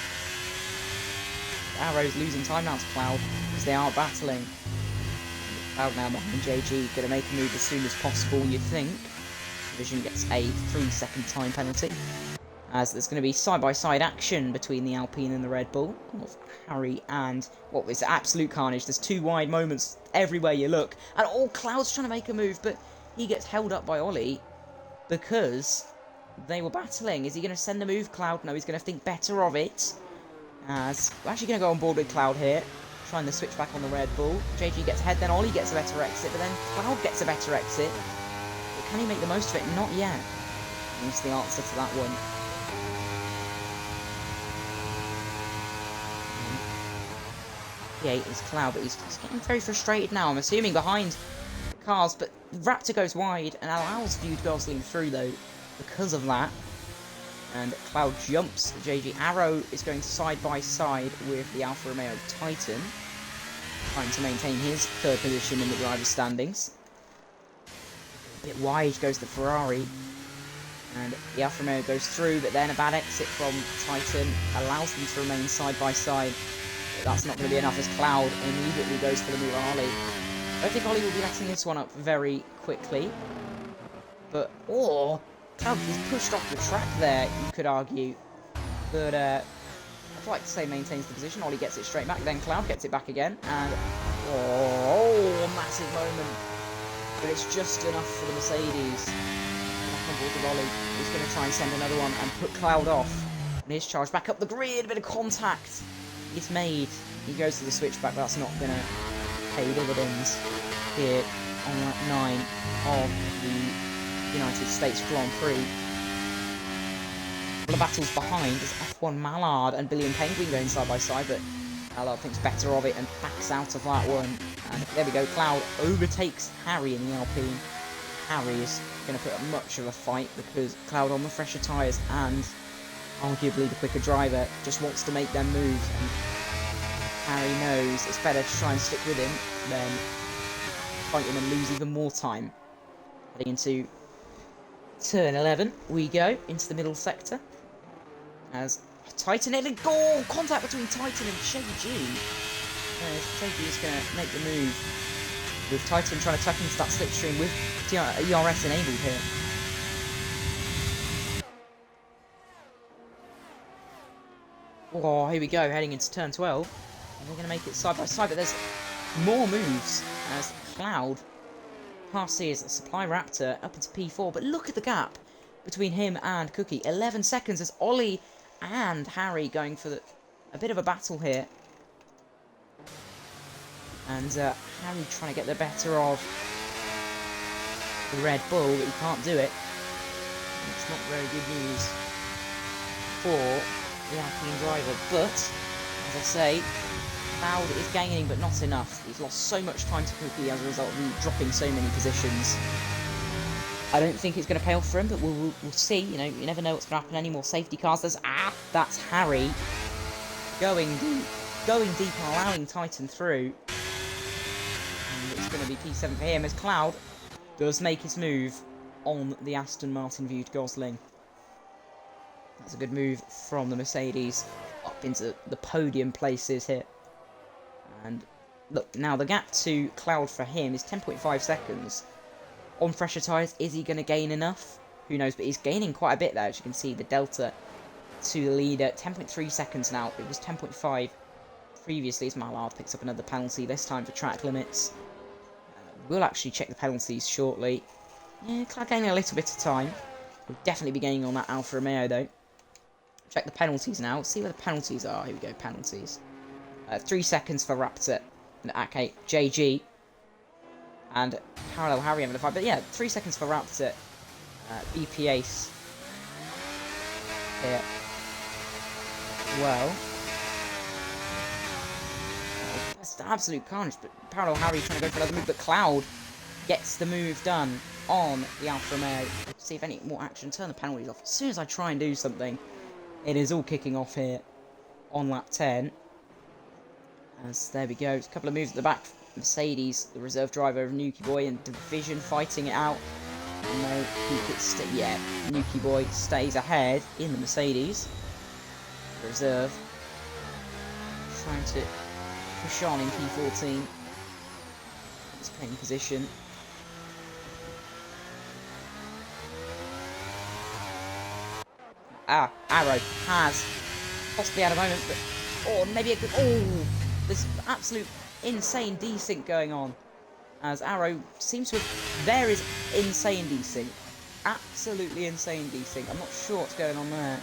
Arrow's losing time now to Cloud as they are battling. Cloud now behind JG, going to make a move as soon as possible, you'd think. Division gets a 3-second time penalty. As there's going to be side-by-side action between the Alpine and the Red Bull. Of Harry and what was absolute carnage. There's 2 wide moments everywhere you look. And all Cloud's trying to make a move, but he gets held up by Ollie because they were battling. Is he going to send the move, Cloud? No, he's going to think better of it. As we're actually going to go on board with Cloud here, trying to switch back on the Red Bull. JG gets ahead, then Ollie gets a better exit, but then Cloud gets a better exit. But can he make the most of it? Not yet. That's the answer to that one. P8 is Cloud, but he's getting very frustrated now. I'm assuming behind the cars, but Raptor goes wide and allows View Gosling through though because of that. And Cloud jumps. JG Arrow is going side by side with the Alfa Romeo Titan, trying to maintain his third position in the driver's standings. A bit wide goes the Ferrari, and the Alfa Romeo goes through, but then a bad exit from Titan allows them to remain side by side. But that's not going to be enough as Cloud immediately goes for the move Ollie. I don't think Ollie will be letting this one up very quickly, but Cloud is pushed off the track there, you could argue. But I'd like to say maintains the position. Ollie gets it straight back, then Cloud gets it back again. And massive moment. But it's just enough for the Mercedes. Back on board with Ollie. He's going to try and send another one and put Cloud off. And he's charged back up the grid. A bit of contact is made. He goes to the switchback, but that's not going to pay dividends here on lap 9 of the United States Grand Prix. The battles behind is F1 Mallard and Billy and Penguin going side by side, but Mallard thinks better of it and backs out of that one. And there we go, Cloud overtakes Harry in the Alpine. Harry is going to put up much of a fight because Cloud on the fresher tyres and arguably the quicker driver just wants to make them moves. And Harry knows it's better to try and stick with him than fight him and lose even more time. Heading into turn 11, we go into the middle sector as Titan in a goal! Contact between Titan and JG. JG is going to make the move with Titan trying to tuck into that slipstream with ERS enabled here. Oh, here we go, heading into turn 12. And we're going to make it side by side, but there's more moves as Cloud passes Supply Raptor up into P4, but look at the gap between him and Cookie. 11 seconds as Ollie and Harry going for a bit of a battle here. And Harry trying to get the better of the Red Bull, but he can't do it. It's not very good news for the Alpine driver, but as I say, Cloud is gaining, but not enough. He's lost so much time to Cookie as a result of him dropping so many positions. I don't think it's going to pay off for him, but we'll see. You know, you never know what's going to happen. Any more safety cars? That's Harry going deep and allowing Titan through. And it's going to be P7 for him as Cloud does make his move on the Aston Martin Viewed Gosling. That's a good move from the Mercedes up into the podium places here. And look, now the gap to Cloud for him is 10.5 seconds. On fresher tyres, is he going to gain enough? Who knows, but he's gaining quite a bit there. As you can see, the delta to the leader, 10.3 seconds now. It was 10.5 previously as Mallard picks up another penalty, this time for track limits. We'll actually check the penalties shortly. Yeah, Cloud gaining a little bit of time. We'll definitely be gaining on that Alfa Romeo though. Check the penalties now, see where the penalties are. Here we go, penalties. 3 seconds for Raptor and okay, JG and Parallel Harry having a fight. But yeah, 3 seconds for Raptor. BP Ace here. Well, that's absolute carnage. But Parallel Harry trying to go for another move, but Cloud gets the move done on the Alfa Romeo. See if any more action. Turn the penalties off. As soon as I try and do something, it is all kicking off here on lap 10. As there we go, a couple of moves at the back. Mercedes, the reserve driver of Nuki Boy, and Division fighting it out. No, Nuki Boy stays ahead in the Mercedes. Reserve trying to push on in P14. He's playing position. Arrow has possibly had a moment, but maybe a good. There's absolute insane desync going on. As Arrow seems to have. There is insane desync. Absolutely insane desync. I'm not sure what's going on there.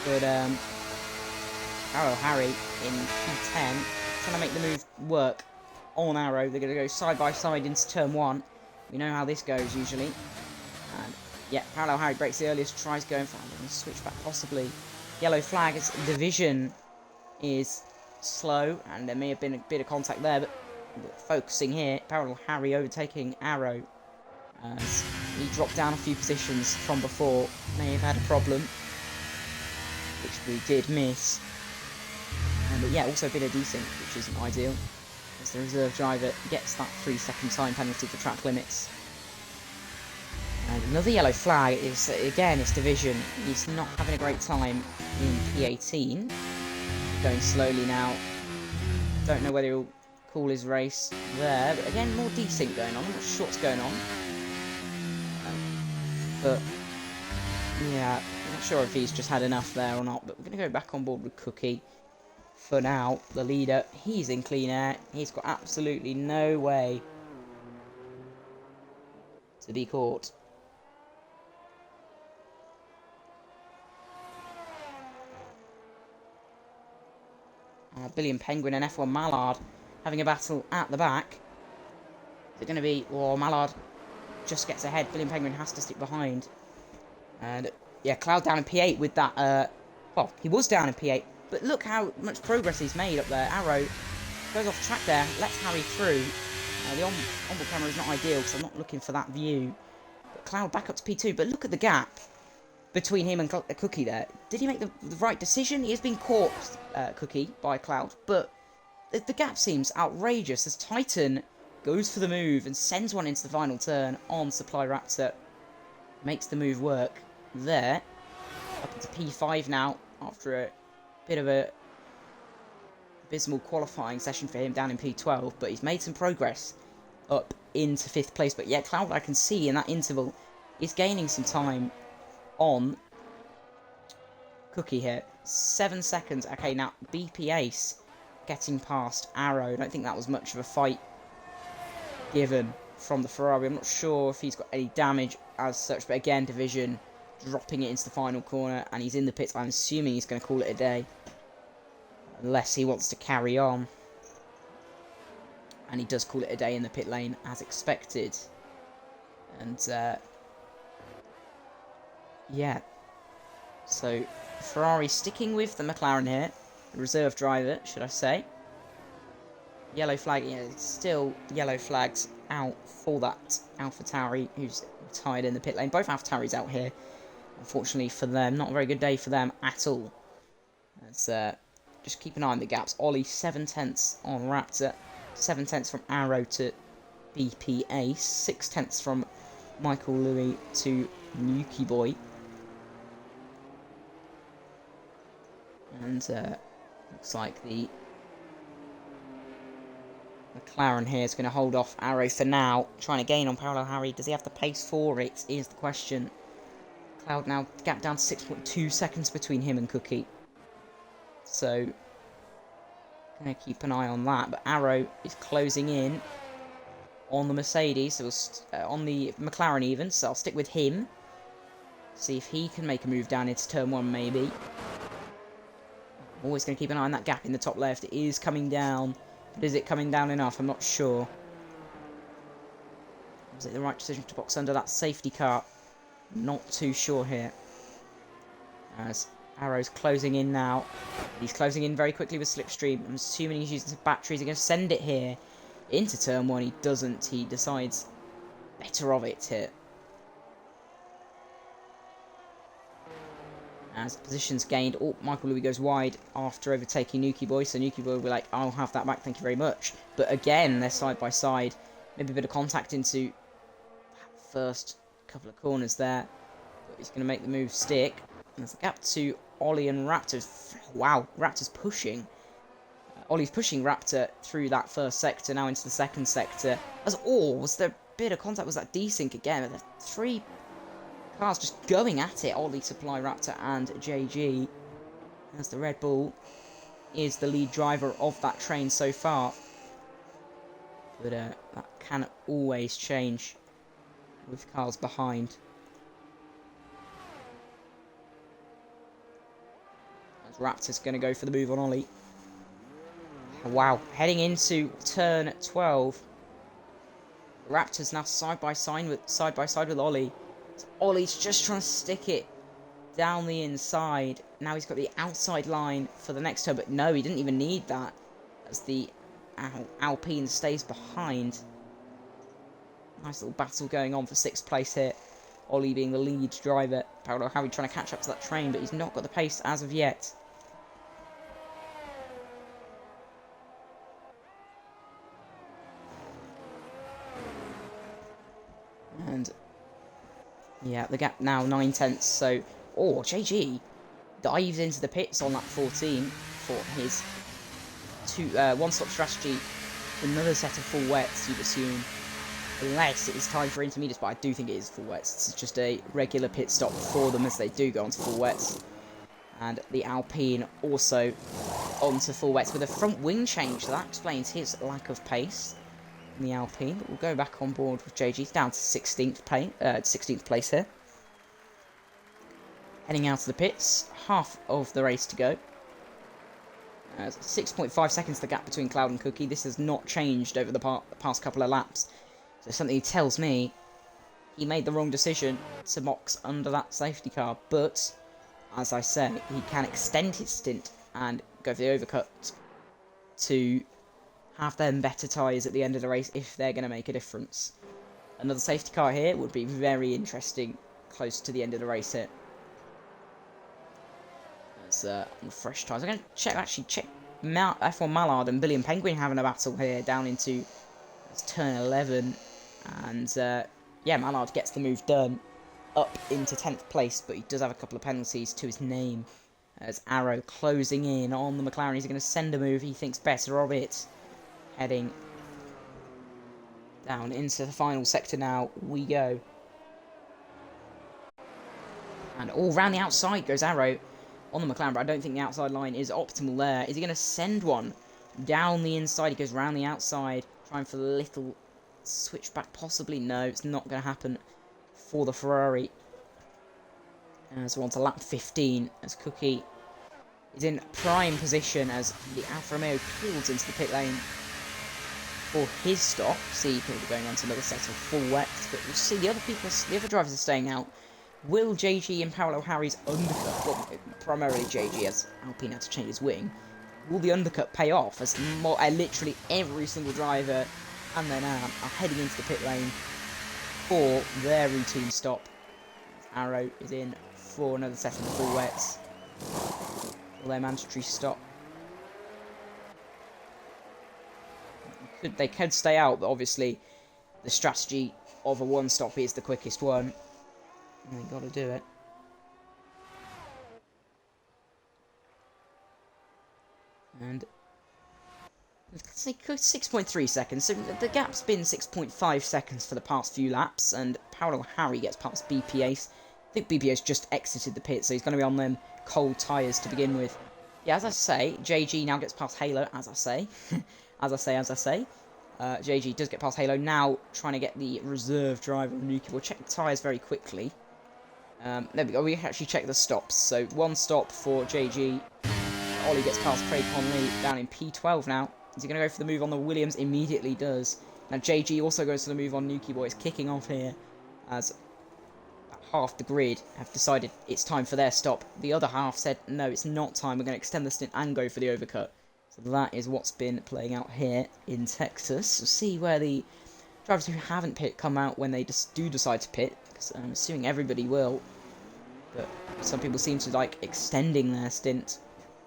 But Arrow Harry in P10 trying to make the move work on Arrow. They're going to go side by side into turn 1. We know how this goes usually. And yeah, Parallel Harry breaks the earliest, tries going for a switch back possibly. Yellow flag as Division is slow, and there may have been a bit of contact there, but focusing here, Parallel Harry overtaking Arrow as he dropped down a few positions from before, may have had a problem. which we did miss. But yeah, also a bit of desync, which isn't ideal, as the reserve driver gets that 3-second time penalty for track limits. And another yellow flag is, again, it's division. He's not having a great time in P18. Going slowly now. Don't know whether he'll call his race there, but again, more desync going on. I'm not sure what's going on. But yeah, I'm not sure if he's just had enough there or not, but we're going to go back on board with Cookie. For now, the leader, he's in clean air. He's got absolutely no way to be caught. Billy and Penguin and F1 Mallard having a battle at the back. Is it going to be... Oh, Mallard just gets ahead. Billy and Penguin has to stick behind. And yeah, Cloud down in P8 with that... well, he was down in P8. But look how much progress he's made up there. Arrow goes off track there, lets Harry through. The onboard camera is not ideal because I'm not looking for that view. But Cloud back up to P2. But look at the gap between him and Cookie there. Did he make the right decision? He has been caught, Cookie, by Cloud. But the gap seems outrageous as Titan goes for the move and sends one into the final turn on Supply Raptor. Makes the move work there. Up into P5 now after a bit of a abysmal qualifying session for him down in P12, but he's made some progress up into 5th place. But yeah, Cloud, I can see in that interval, is gaining some time on Cookie here. 7 seconds. Okay, now BP Ace getting past Arrow. I don't think that was much of a fight given from the Ferrari. I'm not sure if he's got any damage as such, but again, Division dropping it into the final corner, and he's in the pits. I'm assuming he's going to call it a day, unless he wants to carry on. And he does call it a day in the pit lane, as expected. And, yeah. So, Ferrari sticking with the McLaren here. The reserve driver, should I say. Yellow flag, yeah, still yellow flags out for that AlphaTauri, who's retired in the pit lane. Both AlphaTauris out here. Unfortunately for them, not a very good day for them at all. Let's just keep an eye on the gaps. Ollie 7 tenths on Raptor, 7 tenths from Arrow to BP Ace, 6 tenths from Michael Louis to Nuki Boy. And looks like the McLaren here is going to hold off Arrow for now, trying to gain on Parallel Harry. Does he have the pace for it, is the question. Cloud now gap down to 6.2 seconds between him and Cookie. So, going to keep an eye on that. But Arrow is closing in on the Mercedes, so on the McLaren even, so I'll stick with him. See if he can make a move down into turn 1 maybe. Always going to keep an eye on that gap in the top left. It is coming down, but is it coming down enough? I'm not sure. Was it the right decision to box under that safety car? Not too sure here. As Arrow's closing in now. He's closing in very quickly with Slipstream. I'm assuming he's using some batteries. He's going to send it here into turn 1. He doesn't. He decides better of it here. As positions gained. Oh, Michael Louis goes wide after overtaking Nuki Boy. So Nuki Boy will be like, I'll have that back, thank you very much. But again, they're side by side. Maybe a bit of contact into that first couple of corners there. But he's going to make the move stick. And there's a gap to Ollie and Raptor. Wow, Raptor's pushing. Ollie's pushing Raptor through that first sector, now into the second sector. As all, was there a bit of contact? Was that desync again? The 3 cars just going at it. Ollie, Supply Raptor and JG. As the Red Bull is the lead driver of that train so far. But that can always change with cars behind. As Raptor's going to go for the move on Ollie. Wow, heading into turn 12. Raptor's now side by side with Ollie. So Ollie's just trying to stick it down the inside. Now he's got the outside line for the next turn, but no, he didn't even need that, as the Alpine stays behind. Nice little battle going on for 6th place here. Ollie being the lead driver. Paolo Harry trying to catch up to that train, but he's not got the pace as of yet. And yeah, the gap now 9 tenths. So, JG dives into the pits on lap 14 for his one-stop strategy. Another set of full wets, you'd assume. Unless it is time for intermediates, but I do think it is full wets. It's just a regular pit stop for them as they do go onto full wets. And the Alpine also onto full wets with a front wing change. So that explains his lack of pace in the Alpine. But we'll go back on board with JG. He's down to 16th place here. Heading out of the pits. Half of the race to go. 6.5 seconds the gap between Cloud and Cookie. This has not changed over the past couple of laps. So something tells me he made the wrong decision to box under that safety car. But, as I say, he can extend his stint and go for the overcut to have them better tyres at the end of the race if they're going to make a difference. Another safety car here would be very interesting close to the end of the race here. That's on fresh tyres. I'm going to check F1 Mallard and Billy and Penguin having a battle here down into turn 11. And yeah, Mallard gets the move done up into 10th place, but he does have a couple of penalties to his name. As Arrow closing in on the McLaren, he's going to send a move he thinks better of it. Heading down into the final sector now we go. And all round the outside goes Arrow on the McLaren, but I don't think the outside line is optimal there. Is he going to send one down the inside? He goes round the outside, trying for the little switchback, possibly. No, it's not going to happen for the Ferrari. As we're on to lap 15, as Cookie is in prime position as the Alfa Romeo peels into the pit lane for his stop. See, he'll be going on to another set of full wets, but we'll see the other drivers are staying out. Will JG and Paolo Harry's undercut, well, primarily JG as Alpine had to change his wing, will the undercut pay off as literally every single driver and then are heading into the pit lane for their routine stop? Arrow is in for another set of full wets for their mandatory stop. They could stay out, but obviously the strategy of a one stop is the quickest one. And they got to do it. And let's say 6.3 seconds. So the gap's been 6.5 seconds for the past few laps, and Paolo Harry gets past BPA's. I think BPA's just exited the pit, so he's going to be on them cold tyres to begin with. Yeah, as I say, JG now gets past Halo, as I say. as I say. JG does get past Halo, now trying to get the reserve driver, Nuki. We'll check the tyres very quickly. There we go, we actually check the stops. So, one stop for JG. Ollie gets past Craig Conley down in P12 now. Is he going to go for the move on the Williams? Immediately does. Now, JG also goes for the move on Nuki Boy. It's kicking off here as half the grid have decided it's time for their stop. The other half said, no, it's not time. We're going to extend the stint and go for the overcut. So that is what's been playing out here in Texas. We'll see where the drivers who haven't pit come out when they just do decide to pit, because I'm assuming everybody will. But some people seem to like extending their stint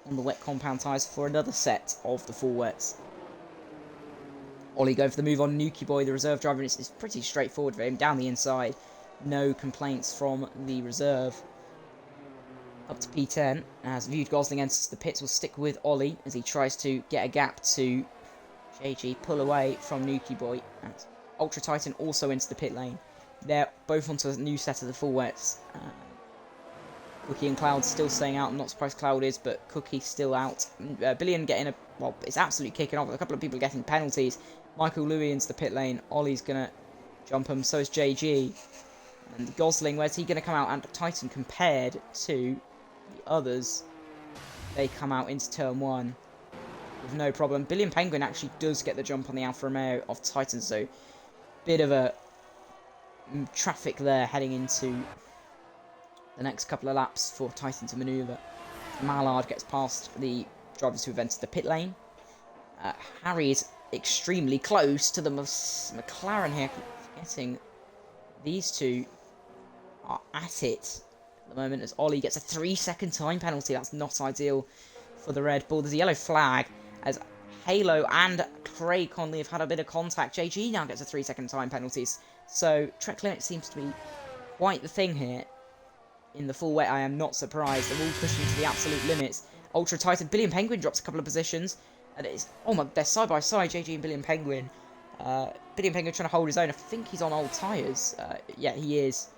on the wet compound tyres for another set of the full wets. Ollie going for the move on Nuki Boy, the reserve driver. It's pretty straightforward for him. Down the inside, no complaints from the reserve. Up to P10, as Viewed Gosling enters the pits. Will stick with Ollie as he tries to get a gap to JG, pull away from Nuki Boy. And Ultra Titan also into the pit lane. They're both onto a new set of the full wets. Cookie and Cloud still staying out. I'm not surprised Cloud is, but Cookie still out. Billion getting well, it's absolutely kicking off. A couple of people getting penalties. Michael Louis into the pit lane. Ollie's going to jump him, so is JG. And Gosling, where's he going to come out? And Titan, compared to the others, they come out into turn 1 with no problem. Billion Penguin actually does get the jump on the Alfa Romeo of Titan, so bit of a traffic there heading into the next couple of laps for Titan to manoeuvre. Mallard gets past the drivers who have entered the pit lane. Harry is extremely close to the McLaren here, getting these two are at it at the moment as Ollie gets a 3-second time penalty. That's not ideal for the Red Bull. There's a yellow flag as Halo and Craig Conley have had a bit of contact. JG now gets a 3-second time penalties. So track limit seems to be quite the thing here. In the full wet, I am not surprised. They're all pushing to the absolute limits. Ultra Titan, Billy and Penguin drops a couple of positions. And it's, oh my, they're side by side, JG and Billy and Penguin. Billy and Penguin trying to hold his own. I think he's on old tyres. Yeah, he is.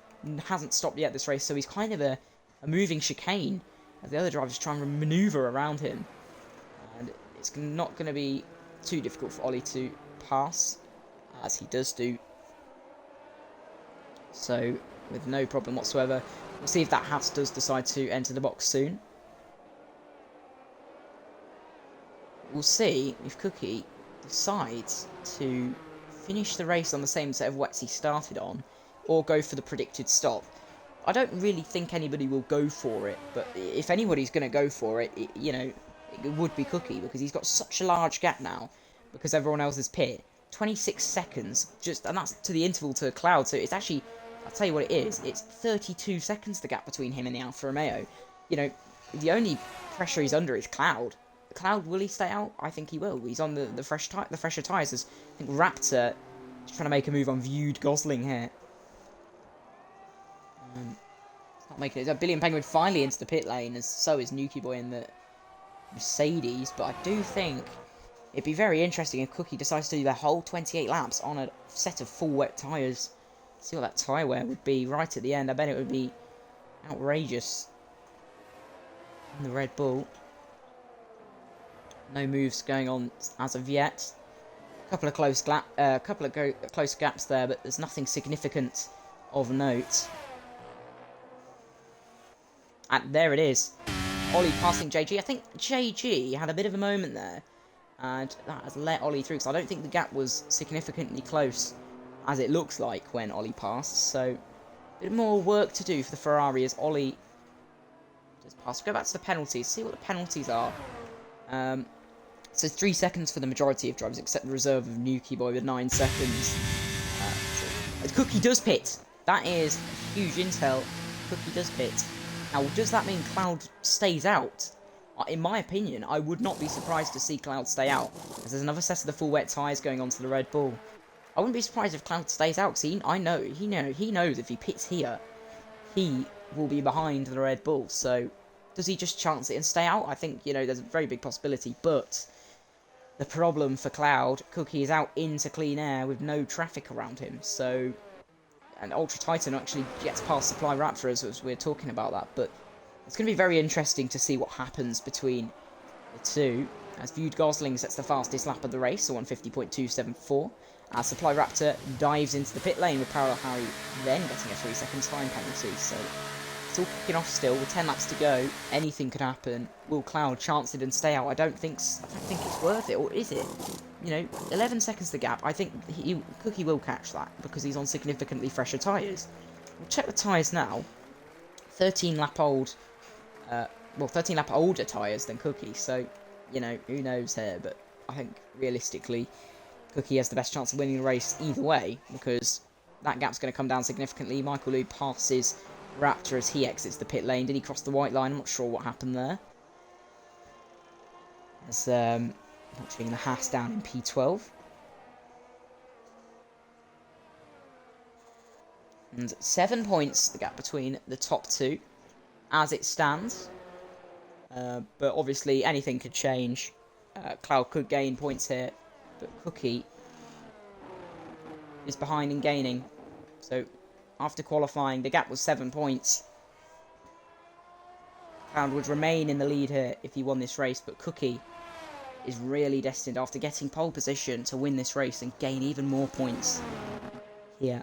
Hasn't stopped yet this race, so he's kind of a moving chicane. As the other drivers try and manoeuvre around him. And it's not going to be too difficult for Ollie to pass, as he does do. So, with no problem whatsoever. We'll see if that Haas does decide to enter the box soon. We'll see if Cookie decides to finish the race on the same set of wets he started on, or go for the predicted stop. I don't really think anybody will go for it, but if anybody's going to go for it, you know, it would be Cookie, because he's got such a large gap now, because everyone else is pit. 26 seconds, and that's to the interval to Cloud, so it's actually, I'll tell you what it is, it's 32 seconds the gap between him and the Alfa Romeo. You know, the only pressure he's under is Cloud. Cloud, will he stay out? I think he will. He's on the fresher tyres. As I think Raptor is trying to make a move on Viewed Gosling here. It's not making it. Billy and Penguin finally into the pit lane, as so is Nuki Boy in the Mercedes. But I do think it'd be very interesting if Cookie decides to do the whole 28 laps on a set of full wet tyres. See what that tyre wear would be right at the end. I bet it would be outrageous. And the Red Bull. No moves going on as of yet. A couple of close gaps there, but there's nothing significant of note. And there it is. Ollie passing JG. I think JG had a bit of a moment there, and that has let Ollie through, because I don't think the gap was significantly close, as it looks like when Ollie passed. So, a bit more work to do for the Ferrari as Ollie just passed. Go back to the penalties, see what the penalties are. So 3 seconds for the majority of drivers, except the reserve of Nuki Boy with 9 seconds. Cookie does pit. That is huge intel. Cookie does pit. Now, does that mean Cloud stays out? In my opinion, I would not be surprised to see Cloud stay out, because there's another set of the full wet tyres going on to the Red Bull. I wouldn't be surprised if Cloud stays out, because he knows if he pits here, he will be behind the Red Bull. So, does he just chance it and stay out? I think, you know, there's a very big possibility, but the problem for Cloud, Cookie is out into clean air with no traffic around him, so, and Ultra Titan actually gets past Supply Raptor as we're talking about that, but it's going to be very interesting to see what happens between the two, as Viewed Gosling sets the fastest lap of the race, so 150.274, as Supply Raptor dives into the pit lane with Parallel Harry then getting a 3-second time penalty, so it's all kicking off still, with 10 laps to go. Anything could happen. Will Cloud chance it and stay out? I don't think it's worth it, or is it? You know, 11 seconds the gap. I think Cookie will catch that, because he's on significantly fresher tyres. We'll check the tyres now. 13 lap older tyres than Cookie, so, you know, who knows here, but I think, realistically, Cookie has the best chance of winning the race either way, because that gap's going to come down significantly. Michael Liu passes Raptor as he exits the pit lane. Did he cross the white line? I'm not sure what happened there. As watching the Haas down in P12. And 7 points the gap between the top two as it stands. But obviously anything could change. Cloud could gain points here, but Cookie is behind in gaining. So after qualifying, the gap was 7 points. Cloud would remain in the lead here if he won this race, but Cookie is really destined, after getting pole position, to win this race and gain even more points here.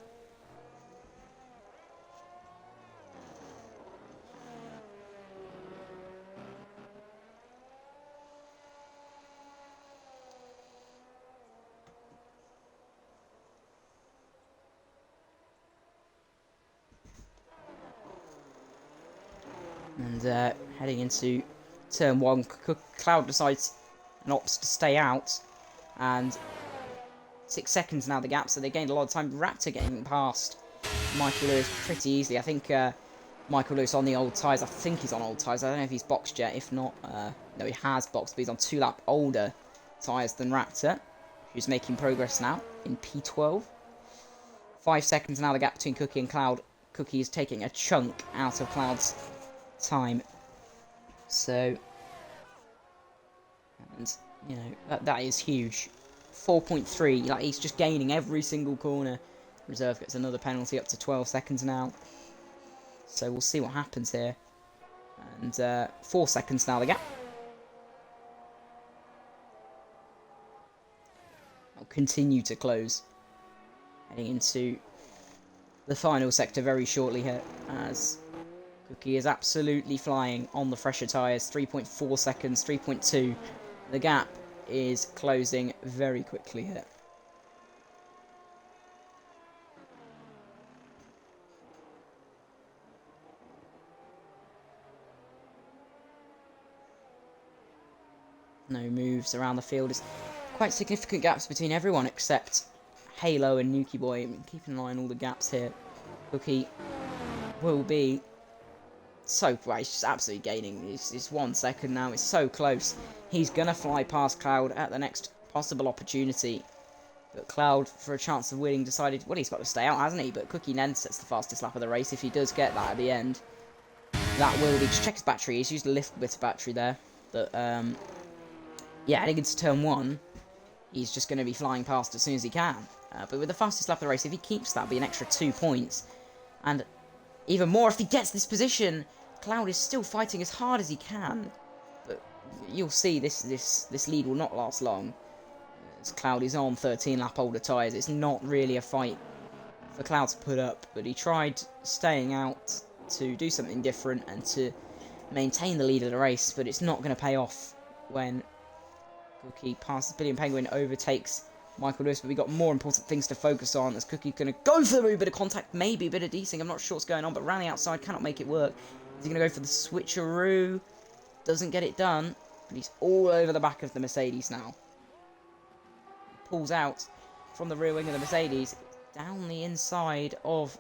And heading into turn 1, Cloud decides and opts to stay out. And 6 seconds now the gap, so they gained a lot of time. Raptor getting past Michael Lewis pretty easily. I think Michael Lewis on the old tyres. I think he's on old tyres. I don't know if he's boxed yet. If not, no, he has boxed, but he's on 2-lap older tyres than Raptor, who's making progress now in P12. 5 seconds now the gap between Cookie and Cloud. Cookie is taking a chunk out of Cloud's time. So, and you know that is huge. 4.3. Like, he's just gaining every single corner. Reserve gets another penalty up to 12 seconds now. So we'll see what happens here. And 4 seconds now the gap. I'll continue to close. Heading into the final sector very shortly here, as Cookie is absolutely flying on the fresher tyres. 3.4 seconds, 3.2. The gap is closing very quickly here. No moves around the field. It's quite significant gaps between everyone except Halo and Nuki Boy. I mean, keep an eye on all the gaps here. Cookie will be so... Well, he's just absolutely gaining. It's 1 second now. It's so close. He's going to fly past Cloud at the next possible opportunity. But Cloud, for a chance of winning, decided... Well, he's got to stay out, hasn't he? But Cookie then sets the fastest lap of the race. If he does get that at the end, that will be... Just check his battery. He's used a lift bit of battery there. But, yeah, heading into turn 1, he's just going to be flying past as soon as he can. But with the fastest lap of the race, if he keeps that, it'll be an extra 2 points. And even more, if he gets this position, Cloud is still fighting as hard as he can. But you'll see this lead will not last long, as Cloud is on 13-lap older tyres. It's not really a fight for Cloud to put up, but he tried staying out to do something different and to maintain the lead of the race, but it's not going to pay off when Cookie passes Billy and Penguin, overtakes Michael Lewis. But we got more important things to focus on, as Cookie's going to go for the move, bit of contact, maybe a bit of desync. I'm not sure what's going on, but around the outside cannot make it work. Is he going to go for the switcheroo? Doesn't get it done, but he's all over the back of the Mercedes now. Pulls out from the rear wing of the Mercedes, down the inside of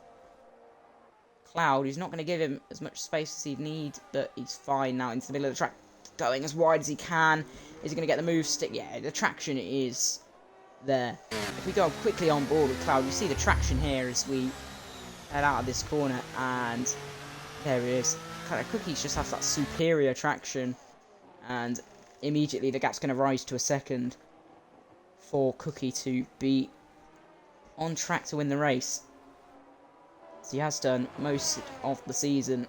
Cloud. He's not going to give him as much space as he'd need, but he's fine now into the middle of the track, going as wide as he can. Is he going to get the move stick? Yeah, the traction is there. If we go quickly on board with Cloud, you see the traction here as we head out of this corner, and there it is. Kind of Cookies just has that superior traction, and immediately the gap's going to rise to a second for Cookie to be on track to win the race, as he has done most of the season,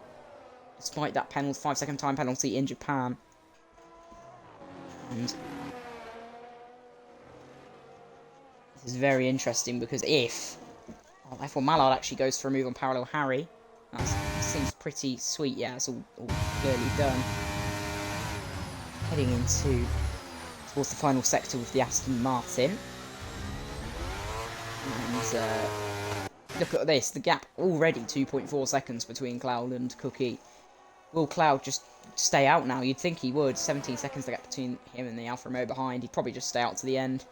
despite that penalty, 5-second time penalty in Japan. And this is very interesting, because if F1 Mallard actually goes for a move on Parallel Harry, that seems pretty sweet. Yeah, it's all clearly done. Heading into towards the final sector with the Aston Martin. And look at this, the gap already 2.4 seconds between Cloud and Cookie. Will Cloud just stay out now? You'd think he would. 17 seconds the gap between him and the Alfa Romeo behind. He'd probably just stay out to the end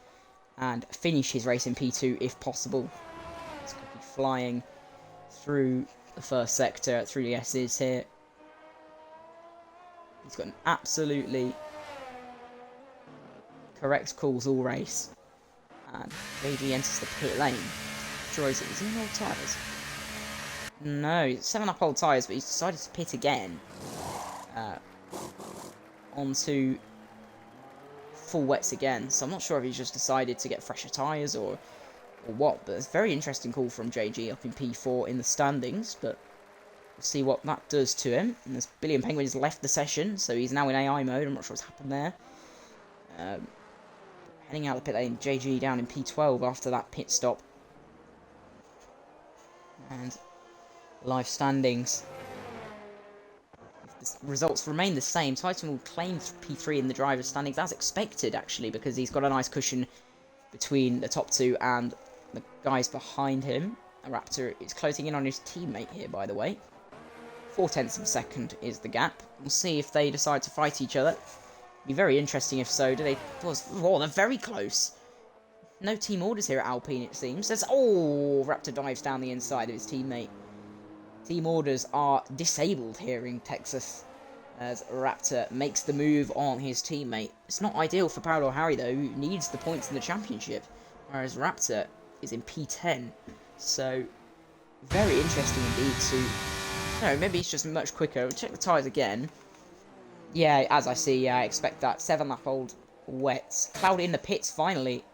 and finish his race in P2 if possible. It's Cookie flying through the first sector, through the S's here. He's got an absolutely correct calls all race. And JG enters the pit lane. Destroys it. Is he on old tyres? No, 7-up old tyres, but he's decided to pit again. Onto full wets again. So I'm not sure if he's just decided to get fresher tyres or what. But it's a very interesting call from JG up in P4 in the standings. But we'll see what that does to him. And as Billy and Penguin has left the session, so he's now in AI mode. I'm not sure what's happened there. Heading out of the pit lane, JG down in P12 after that pit stop. And live standings. If the results remain the same, Titan will claim P3 in the driver's standings, as expected, actually, because he's got a nice cushion between the top two and the guys behind him. Raptor is closing in on his teammate here, by the way. 0.4 of a second is the gap. We'll see if they decide to fight each other. Be very interesting if so. Do they? Oh, they're very close. No team orders here at Alpine, it seems. Oh, Raptor dives down the inside of his teammate. Team orders are disabled here in Texas, as Raptor makes the move on his teammate. It's not ideal for Parallel Harry, though, who needs the points in the championship, whereas Raptor is in P10. So, very interesting indeed to... No, maybe it's just much quicker. Check the tyres again. Yeah, as I see, I expect that. 7-lap-old wets. Cloud in the pits, finally.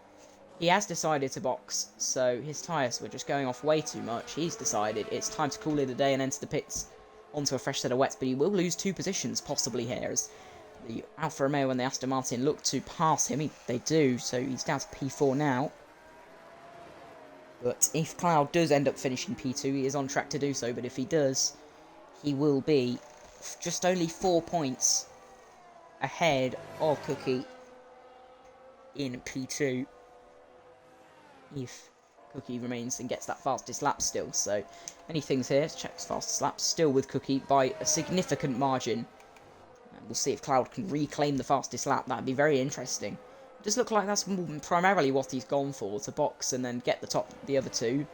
He has decided to box, so his tyres were just going off way too much. He's decided it's time to call it a day and enter the pits onto a fresh set of wets, but he will lose 2 positions, possibly here, as the Alfa Romeo and the Aston Martin look to pass him. They do, so he's down to P4 now. But if Cloud does end up finishing P2, he is on track to do so, but if he does, he will be just only 4 points ahead of Cookie in P2. If Cookie remains and gets that fastest lap still. So, many things here. Let's check his fastest lap. Still with Cookie by a significant margin. And we'll see if Cloud can reclaim the fastest lap. That'd be very interesting. It does look like that's primarily what he's gone for, to box and then get the other 2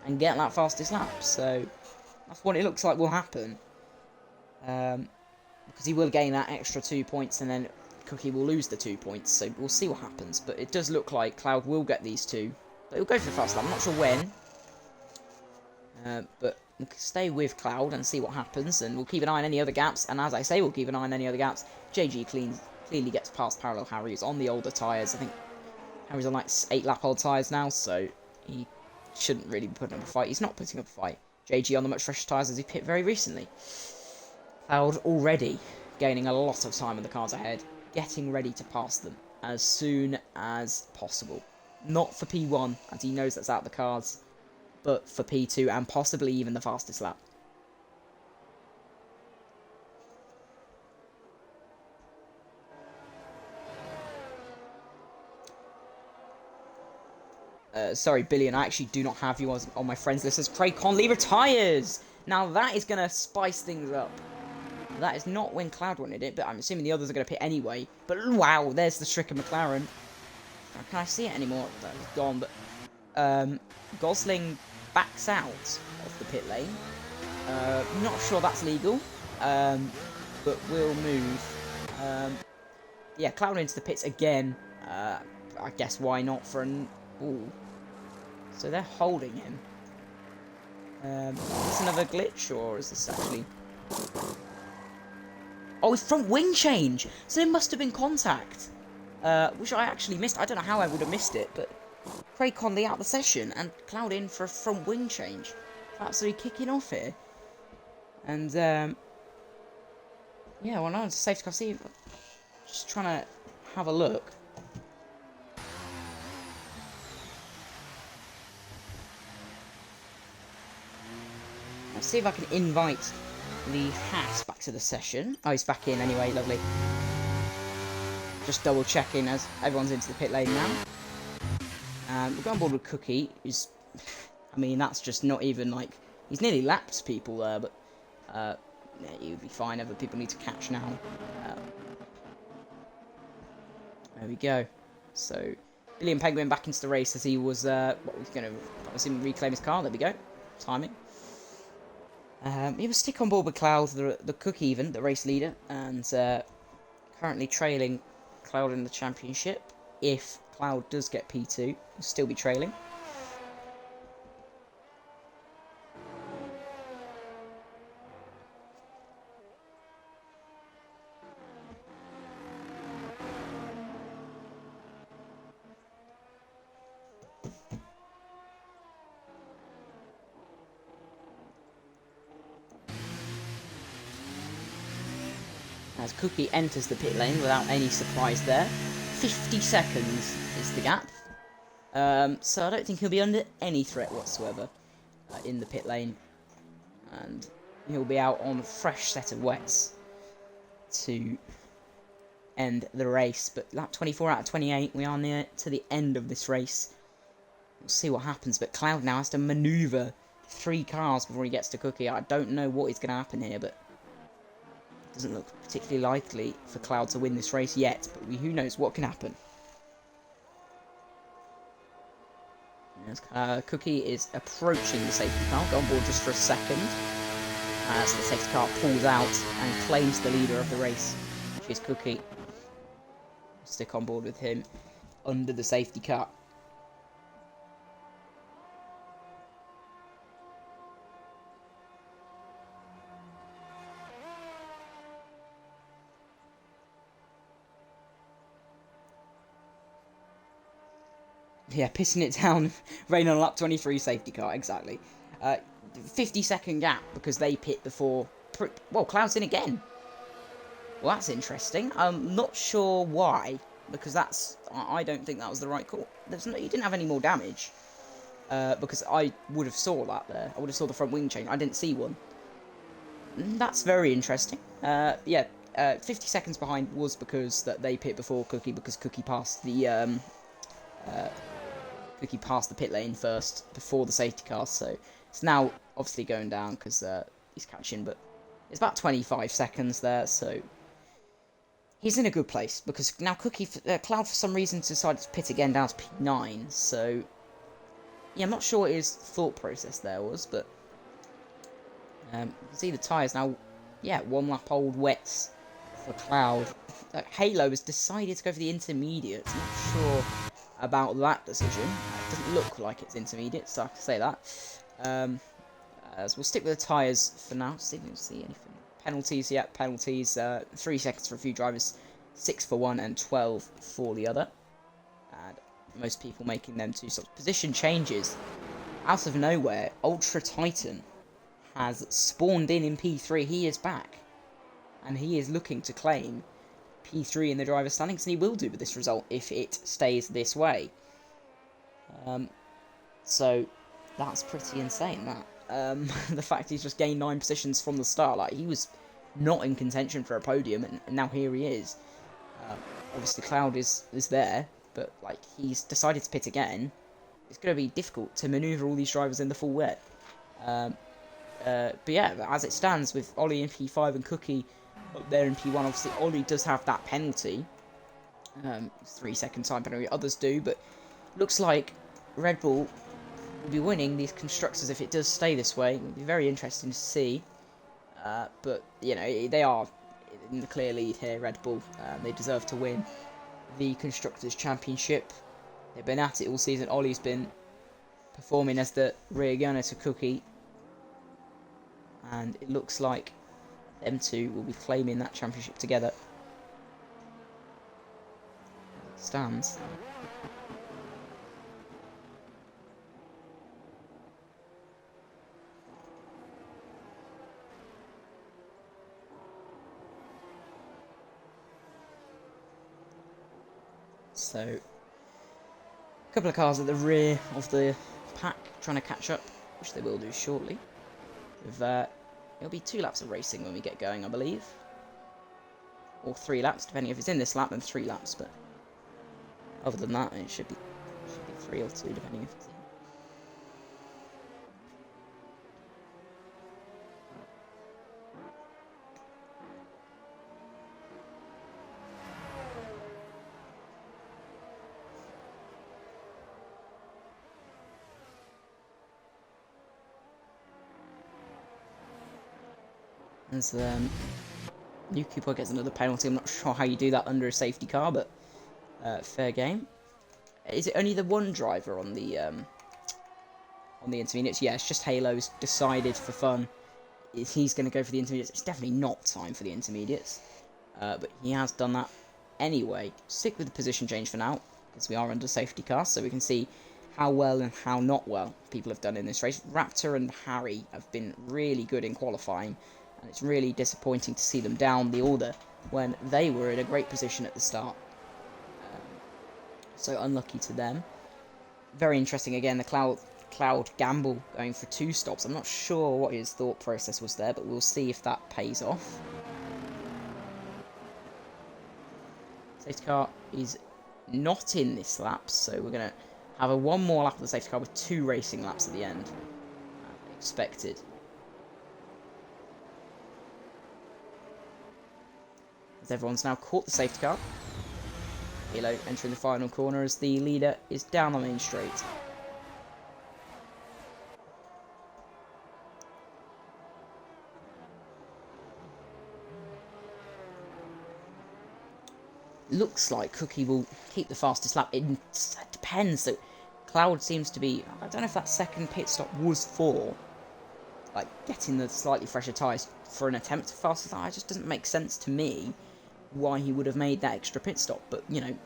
and get that fastest lap. So, that's what it looks like will happen. Because he will gain that extra 2 points and then Cookie will lose the 2 points. So, we'll see what happens. But it does look like Cloud will get these 2. But he'll go for the fast lap. I'm not sure when. But we'll stay with Cloud and see what happens. And we'll keep an eye on any other gaps. And as I say, we'll keep an eye on any other gaps. JG clearly gets past Parallel Harry. He's on the older tyres. I think Harry's on like 8-lap-old tyres now. So he shouldn't really be putting up a fight. He's not putting up a fight. JG on the much fresher tyres as he pit very recently. Cloud already gaining a lot of time on the cars ahead. Getting ready to pass them as soon as possible. Not for P1, as he knows that's out of the cards, but for P2 and possibly even the fastest lap. Sorry, Billion, I actually do not have you on my friends list as Craig Conley retires! Now that is going to spice things up. That is not when Cloud wanted it, but I'm assuming the others are going to pit anyway. But wow, there's the Stricker McLaren. Can I see it anymore? That is gone, but Gosling backs out of the pit lane. Not sure that's legal, but we'll move. Yeah, Cloud into the pits again. I guess why not for an... Ooh. So they're holding him. Is this another glitch, or is this actually... Oh, it's front wing change! So there must have been contact. Which I actually missed. I don't know how I would have missed it, but Craig Conley out of the session and Cloud in for a front wing change. Absolutely kicking off here. And, yeah, well, no, it's a safety car. See, just trying to have a look. Let's see if I can invite the Haas back to the session. Oh, he's back in anyway, lovely. Just double checking as everyone's into the pit lane now. We'll go on board with Cookie, who's, I mean, that's just not even like, he's nearly lapped people there, but, yeah, you'll be fine. Other people need to catch now. There we go. So, Billion Penguin back into the race as he was, what was going to, obviously reclaim his car. There we go. Timing. He will stick on board with Cloud, the Cookie even, the race leader, and, currently trailing Cloud in the championship. If Cloud does get P2, he'll still be trailing. As Cookie enters the pit lane without any surprise there. 50 seconds is the gap. So I don't think he'll be under any threat whatsoever in the pit lane. And he'll be out on a fresh set of wets to end the race. But lap 24 out of 28, we are near to the end of this race. We'll see what happens. But Cloud now has to manoeuvre 3 cars before he gets to Cookie. I don't know what is going to happen here, but it doesn't look particularly likely for Cloud to win this race yet. But who knows what can happen. Cookie is approaching the safety car. Go on board just for a second. As the safety car pulls out and claims the leader of the race, which is Cookie. Stick on board with him under the safety car. Yeah, pissing it down. Rain on lap 23 safety car, exactly. 50-second gap because they pit before... Well, Cloud's in again. Well, that's interesting. I'm not sure why, because I don't think that was the right call. He didn't have any more damage, because I would have saw that there. I would have saw the front wing change. I didn't see one. That's very interesting. Yeah, 50 seconds behind was because that they pit before Cookie, because Cookie passed the pit lane first before the safety car, so it's now obviously going down because he's catching, but it's about 25 seconds there, so he's in a good place because now Cloud for some reason decided to pit again down to P9, so yeah, I'm not sure what his thought process there was, but you can see the tyres now, yeah, 1 lap old wets for Cloud. Halo has decided to go for the intermediates. I'm not sure about that decision. It doesn't look like it's intermediate, so I can say that. As we'll stick with the tyres for now. See if we can see anything. Penalties, yeah, penalties. 3 seconds for a few drivers, 6 for one, and 12 for the other. And most people making them 2 stops. Position changes. Out of nowhere, Ultra Titan has spawned in P3. He is back. And he is looking to claim P3 in the driver's standings, and he will do with this result if it stays this way. So that's pretty insane, that. The fact he's just gained 9 positions from the start. Like, he was not in contention for a podium, and now here he is. Obviously Cloud is there, but like, he's decided to pit again. It's going to be difficult to manoeuvre all these drivers in the full wet. But yeah, as it stands with Ollie in P5 and Cookie up there in P1, obviously Ollie does have that penalty. 3 second time penalty, others do, but looks like Red Bull will be winning these constructors if it does stay this way. It will be very interesting to see. But, you know, they are in the clear lead here, Red Bull. They deserve to win the Constructors' Championship. They've been at it all season. Ollie's been performing as the rear gunner to Cookie. And it looks like them two will be claiming that championship together. It stands. So, a couple of cars at the rear of the pack trying to catch up, which they will do shortly. It'll be 2 laps of racing when we get going, I believe. Or 3 laps, depending if it's in this lap, then 3 laps, but other than that, it should be 3 or 2, depending if it's in. As Yuki gets another penalty. I'm not sure how you do that under a safety car, but fair game. Is it only the one driver on the intermediates? Yeah, it's just Halo's decided for fun. He's going to go for the intermediates. It's definitely not time for the intermediates, but he has done that anyway. Stick with the position change for now, because we are under safety car, so we can see how well and how not well people have done in this race. Raptor and Harry have been really good in qualifying, and it's really disappointing to see them down the order when they were in a great position at the start. So unlucky to them. Very interesting again, the Cloud gamble going for 2 stops. I'm not sure what his thought process was there, but we'll see if that pays off. Safety car is not in this lap, so we're going to have one more lap of the safety car with 2 racing laps at the end. Expected. As everyone's now caught the safety car. Halo entering the final corner as the leader is down the main straight. looks like Cookie will keep the fastest lap. It depends. So Cloud seems to be... I don't know if that second pit stop was for, like, getting the slightly fresher tyres for an attempt to fastest lap. It just doesn't make sense to me why he would have made that extra pit stop. But, you know,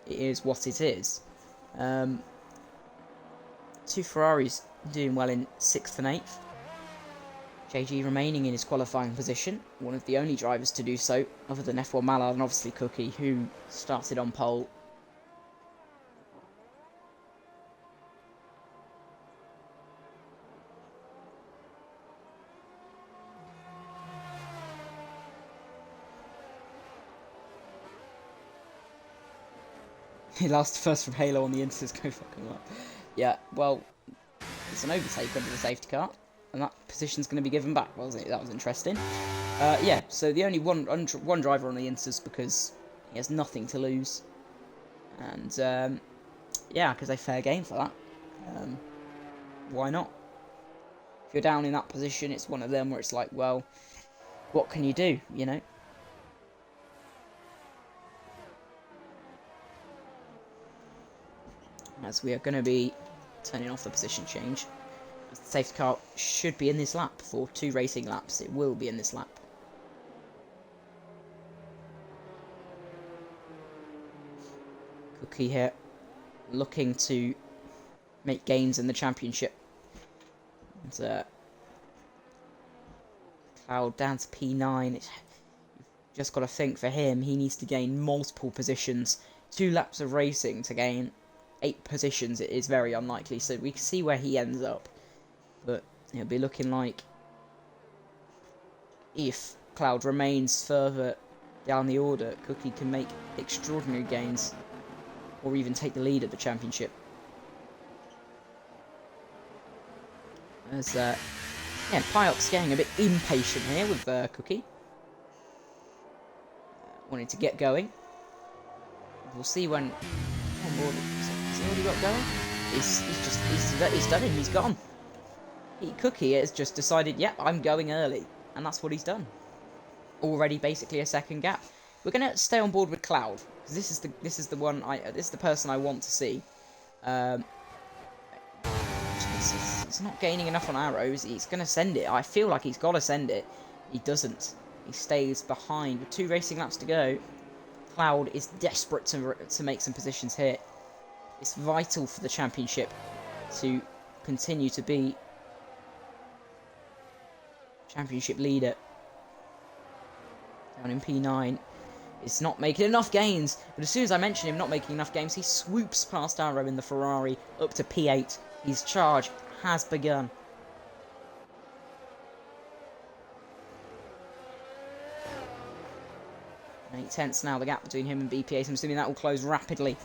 it is what it is. Two Ferraris doing well in 6th and 8th. JG remaining in his qualifying position, one of the only drivers to do so, other than F1 Mallard and obviously Cookie, who started on pole. He last first from Halo on the Inters, go fucking up. Yeah, well, it's an overtake under the safety car. And that position's going to be given back, wasn't it? That was interesting. Yeah, so the only one driver on the Inters because he has nothing to lose. And, yeah, because they fair game for that. Why not? If you're down in that position, it's one of them where it's like, well, what can you do, you know? As we are going to be turning off the position change. The safety car should be in this lap for 2 racing laps. It will be in this lap. Cookie here looking to make gains in the championship. And, Cloud down to P9. You've just got to think for him, he needs to gain multiple positions. 2 laps of racing to gain 8 positions. It is very unlikely. So we can see where he ends up. But it'll be looking like if Cloud remains further down the order, Cookie can make extraordinary gains or even take the lead at the championship. As, yeah, Pyox getting a bit impatient here with Cookie. Wanting to get going. We'll see when... Has he already got going? He's done it, he's gone. Cookie has just decided, yep, I'm going early, and that's what he's done. Already basically a second gap. We're gonna stay on board with Cloud because this is the person I want to see. He's not gaining enough on arrows. He's gonna send it. I feel like he's gotta send it. He doesn't. He stays behind with 2 racing laps to go. Cloud is desperate to make some positions here. It's vital for the championship to continue to be championship leader. Down in P9. It's not making enough gains, but as soon as I mention him not making enough gains, he swoops past Arrow in the Ferrari up to P8. His charge has begun. And 8/10 now, the gap between him and BPA, so I'm assuming that will close rapidly.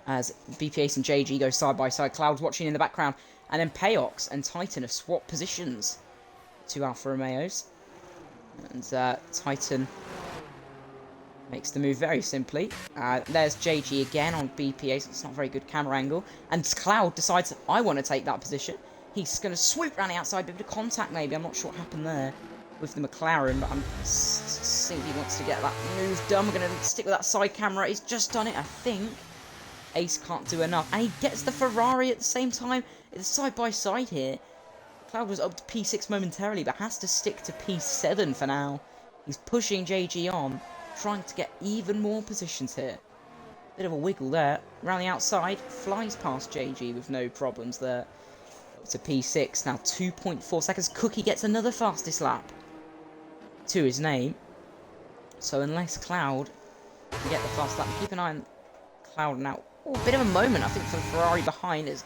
As BPA and JG go side by side, Cloud's watching in the background, and then Payox and Titan have swapped positions to Alfa Romeos. And Titan makes the move very simply. There's JG again on BPA, so it's not a very good camera angle. And Cloud decides, I want to take that position. He's going to swoop around the outside, bit of contact maybe, I'm not sure what happened there with the McLaren, but I'm think he wants to get that move done. We're going to stick with that side camera. He's just done it, I think. Ace can't do enough, and he gets the Ferrari at the same time. It's side by side here. Cloud was up to P6 momentarily, but has to stick to P7 for now. He's pushing JG on, trying to get even more positions here. Bit of a wiggle there. Around the outside, flies past JG with no problems there. Up to P6, now 2.4 seconds. Cookie gets another fastest lap to his name. So unless Cloud can get the fast lap, keep an eye on Cloud now. Oh, a bit of a moment, I think, for the Ferrari behind as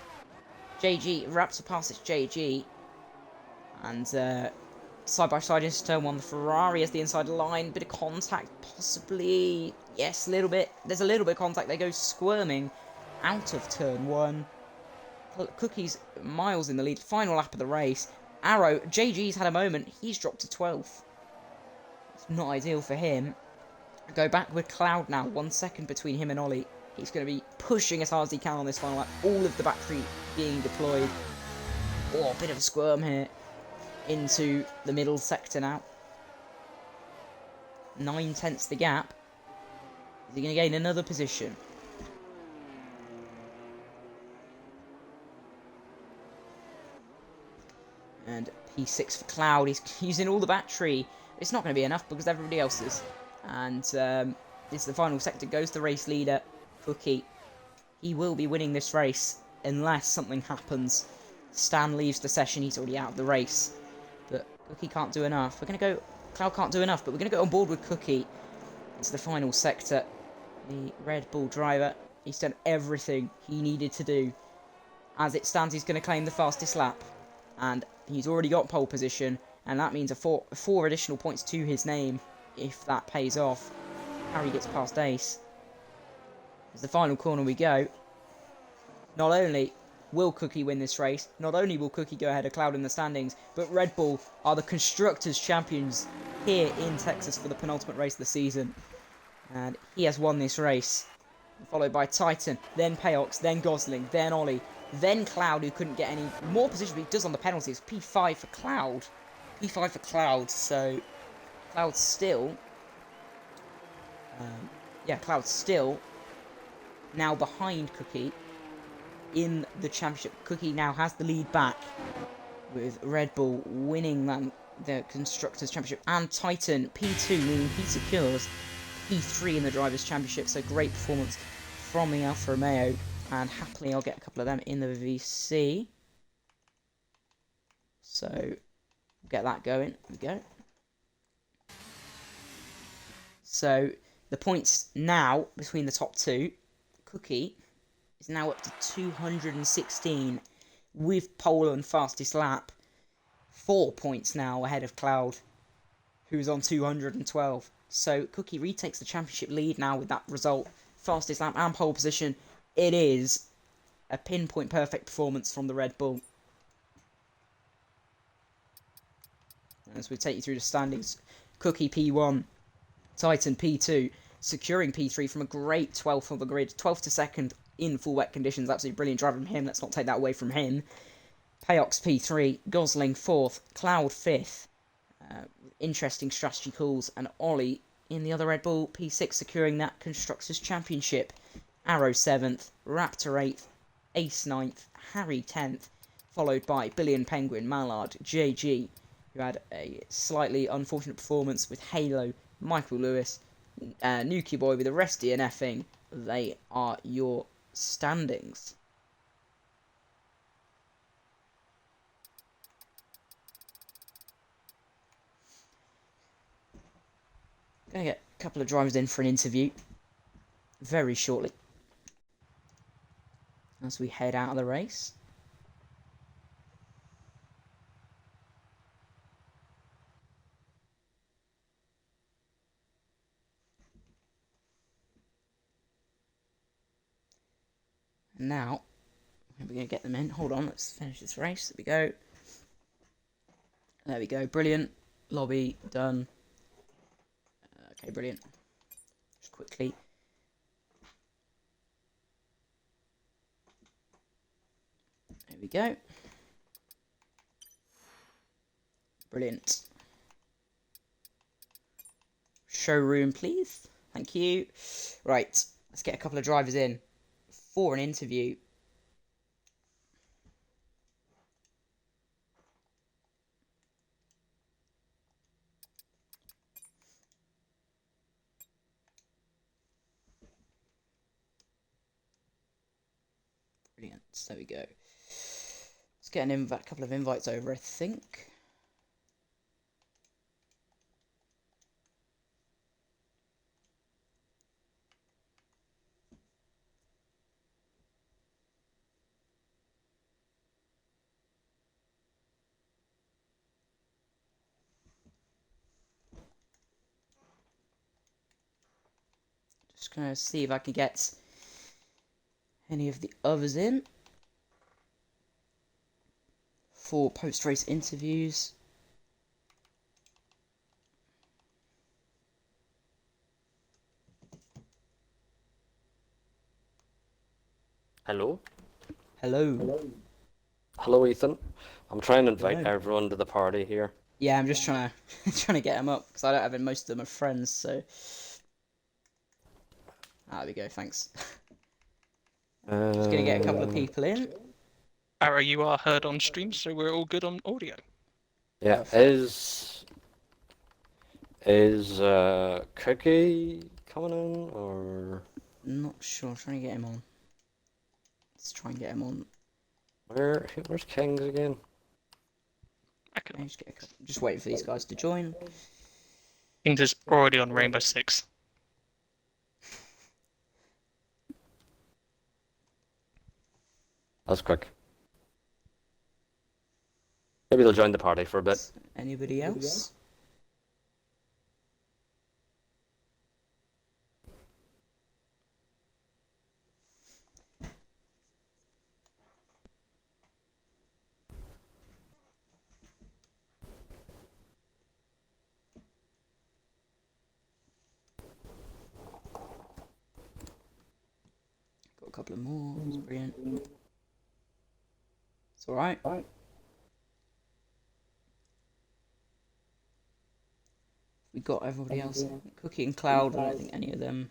JG wraps past its JG. And side by side into turn 1, the Ferrari has the inside line. Bit of contact, possibly. Yes, a little bit. There's a little bit of contact. They go squirming out of turn 1. Cookie's miles in the lead. Final lap of the race. Arrow, JG's had a moment. He's dropped to 12th. It's not ideal for him. Go back with Cloud now. 1 second between him and Ollie. He's going to be pushing as hard as he can on this final lap. All of the battery being deployed. Oh, a bit of a squirm here into the middle sector now. 9/10 the gap. Is he going to gain another position? And P6 for Cloud. He's using all the battery. It's not going to be enough because everybody else is. And this is the final sector. Goes the race leader, Cookie. He will be winning this race unless something happens. Stan leaves the session. He's already out of the race. But Cookie can't do enough. We're going to go... Cloud can't do enough, but we're going to go on board with Cookie. It's the final sector. The Red Bull driver. He's done everything he needed to do. As it stands, he's going to claim the fastest lap. And he's already got pole position, and that means four additional points to his name if that pays off. Harry gets past Ace. As the final corner we go. Not only will Cookie win this race, not only will Cookie go ahead of Cloud in the standings, but Red Bull are the Constructors' champions here in Texas for the penultimate race of the season. And he has won this race. Followed by Titan, then Payox, then Gosling, then Ollie, then Cloud, who couldn't get any more position, but he does on the penalties. P5 for Cloud. P5 for Cloud, so Cloud's still... Cloud's still now behind Cookie in the championship. Cookie now has the lead back with Red Bull winning the Constructors' Championship. And Titan, P2, meaning he secures P3 in the Drivers' Championship, so great performance from the Alfa Romeo. And happily, I'll get a couple of them in the VC. So, get that going. There we go. So, the points now between the top two. Cookie is now up to 216 with pole and fastest lap. 4 points now ahead of Cloud, who's on 212. So, Cookie retakes the championship lead now with that result. Fastest lap and pole position. It is a pinpoint perfect performance from the Red Bull. As we take you through the standings, Cookie P1, Titan P2, securing P3 from a great 12th on the grid, 12th to 2nd in full wet conditions. Absolutely brilliant driving from him. Let's not take that away from him. Payox P3, Gosling 4th, Cloud 5th. Interesting strategy calls, and Ollie in the other Red Bull P6 securing that Constructors' Championship. Arrow 7th, Raptor 8th, Ace 9th, Harry 10th, followed by Billy and Penguin, Mallard, JG, who had a slightly unfortunate performance with Halo, Michael Lewis, Nuki Boy with the rest DNFing. They are your standings. Gonna get a couple of drivers in for an interview very shortly as we head out of the race. And now we're going to get them in. Hold on, let's finish this race. There we go. There we go. Brilliant. Lobby done. Okay, brilliant. Just quickly. There we go. Brilliant. Showroom, please. Thank you. Right, let's get a couple of drivers in for an interview. Brilliant. There we go. Let's get a couple of invites over, I think. Just gonna see if I can get any of the others in for post-race interviews. Hello. Hello. Hello, Ethan. I'm trying to invite No. everyone to the party here. Yeah, I'm just trying to trying to get them up because I don't have most of them are friends. So there we go. Thanks. Just gonna get a couple of Uh, people in. Arrow, you are heard on stream, so we're all good on audio. yeah, Perfect. is Cookie coming in or Not sure. I'm trying to get him on. Let's try and get him on. where's Kings again? I can. Just get a couple. Just waiting for these guys to join. Kings is already on Rainbow Six. That's quick. Maybe they'll join the party for a bit. Anybody else? Got a couple of more. That's brilliant. It's all right. We got everybody else. Cookie and Cloud. I don't think any of them.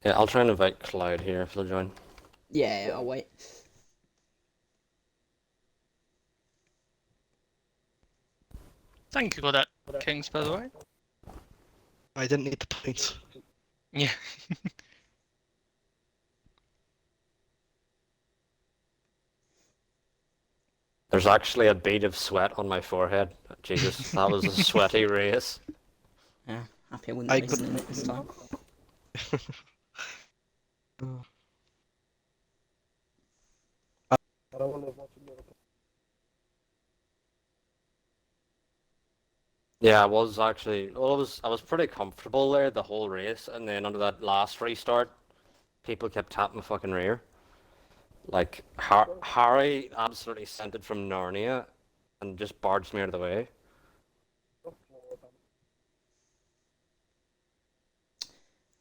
Yeah, I'll try and invite Cloud here if they'll join. Yeah, I'll wait. Thank you for that, Kings, by the way. I didn't need the points. Yeah. There's actually a bead of sweat on my forehead. Jesus, that was a sweaty race. Yeah, happy I wouldn't I race couldn't- in it this time. Yeah, I was actually. Well, I was pretty comfortable there the whole race, and then under that last restart, people kept tapping my fucking rear. Like Harry absolutely sent it from Narnia, and just barged me out of the way.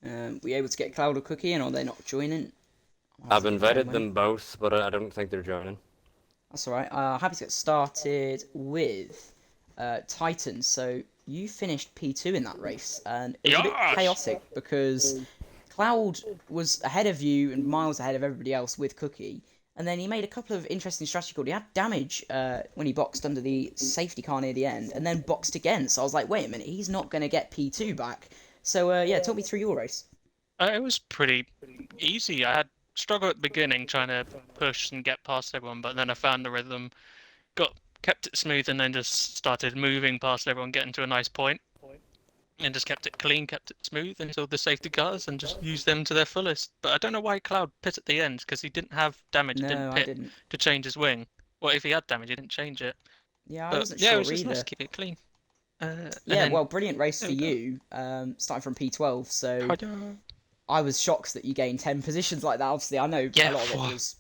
Were you able to get Cloud or Cookie in, or are they not joining? I've invited them both, but I don't think they're joining. That's all right. Happy to get started with Titan. So you finished P2 in that race, and it was a bit Yes! chaotic because Cloud was ahead of you and miles ahead of everybody else with Cookie. And then he made a couple of interesting strategy calls. He had damage when he boxed under the safety car near the end, and then boxed again. So I was like, wait a minute, he's not going to get P2 back. So yeah, talk me through your race. It was pretty easy. I had struggled at the beginning trying to push and get past everyone, but then I found the rhythm, kept it smooth, and then just started moving past everyone, getting to a nice point, and just kept it clean, kept it smooth until the safety cars, and just used them to their fullest. But I don't know why Cloud pit at the end, because he didn't have damage. He No, didn't I pit didn't. to change his wing. Well, if he had damage, he didn't change it. Yeah, I But wasn't yeah, it sure was just nice either. to keep it clean. And Yeah, then, well, brilliant race there for we go. you. Starting from P12, so Ta-da. I was shocked that you gained 10 positions like that. Obviously, I know Yeah, a lot of it phew. was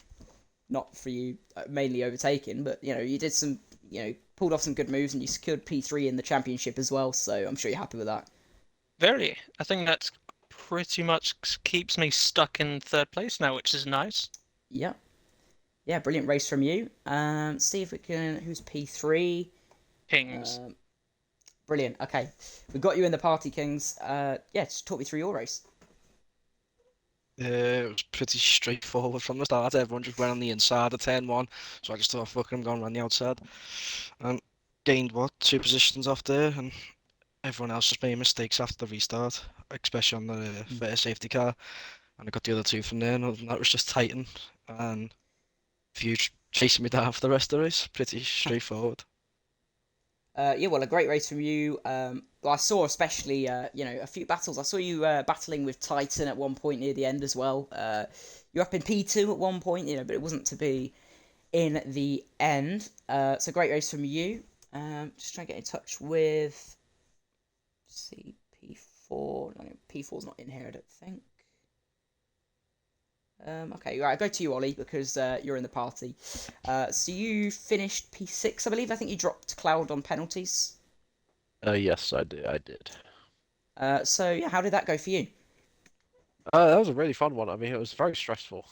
not for you, mainly overtaken, but you know, you did some, pulled off some good moves and you secured P3 in the championship as well. So I'm sure you're happy with that. Very. I think that's pretty much keeps me stuck in third place now, which is nice. Yeah, yeah, brilliant race from you. See if we can. Who's P3? Kings. Brilliant. Okay, we've got you in the party, Kings. Yeah, just talk me through your race. It was pretty straightforward from the start. Everyone just went on the inside of turn one, so I just thought, fuck it, I'm going around the outside. And gained, what, 2 positions off there, and everyone else just made mistakes after the restart, especially on the first safety car. And I got the other 2 from there, and other than that was just Titan and Few chasing me down for the rest of the race. Pretty straightforward. Yeah, well, a great race from you. I saw especially, a few battles. I saw you battling with Titan at one point near the end as well. You're up in P2 at one point, but it wasn't to be in the end. So great race from you. Just trying to get in touch with. See P4. No, P4's not in here, I don't think. Okay, right, I'll go to you, Ollie, because you're in the party. So you finished P6, I believe. I think you dropped Cloud on penalties. Yes, I did. So yeah, how did that go for you? That was a really fun one. I mean, it was very stressful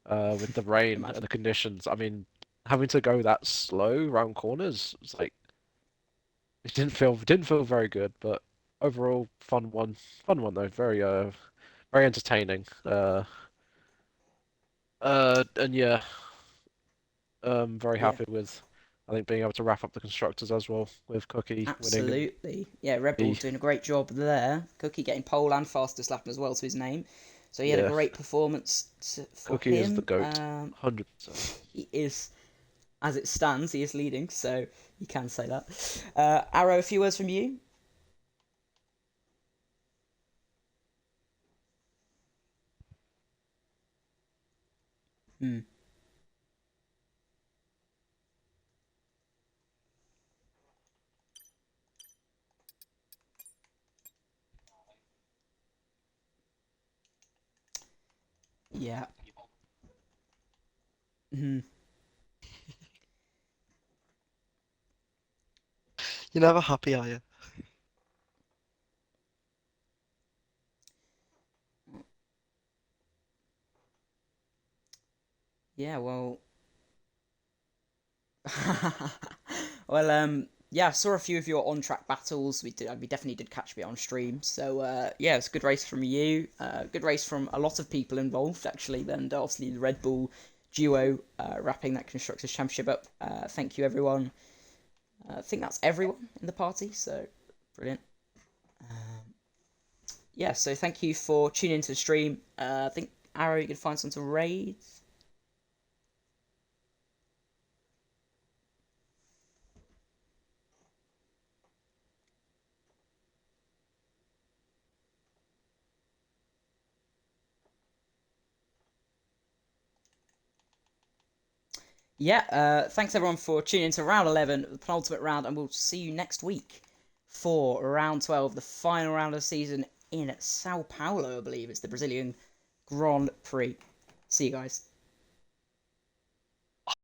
with the rain and Imagine. the conditions. I mean, having to go that slow round corners was like it didn't feel very good, but overall fun one though. Very entertaining. And yeah, very Yeah. happy with I think being able to wrap up the constructors as well with Cookie winning and Absolutely. Yeah, Red Bull the doing a great job there. Cookie getting pole and fastest lap as well to his name. So he had a yeah, great performance for Cookie is the him. goat, 100%. He is, as it stands, he is leading, so you can say that. Arrow, a few words from you? Hmm. Yeah. Hmm. You're never happy, are you? Yeah, well. Well, yeah, I saw a few of your on-track battles. We definitely did catch me on stream. So, yeah, it's a good race from you. Good race from a lot of people involved, actually. Then, obviously, the Red Bull duo wrapping that Constructors' Championship up. Thank you, everyone. I think that's everyone in the party, so brilliant. Yeah, so thank you for tuning into the stream. I think, Arrow, you can find some to raid. Yeah, thanks everyone for tuning into round 11, the penultimate round, and we'll see you next week for round 12, the final round of the season in Sao Paulo, I believe. It's the Brazilian Grand Prix. See you guys.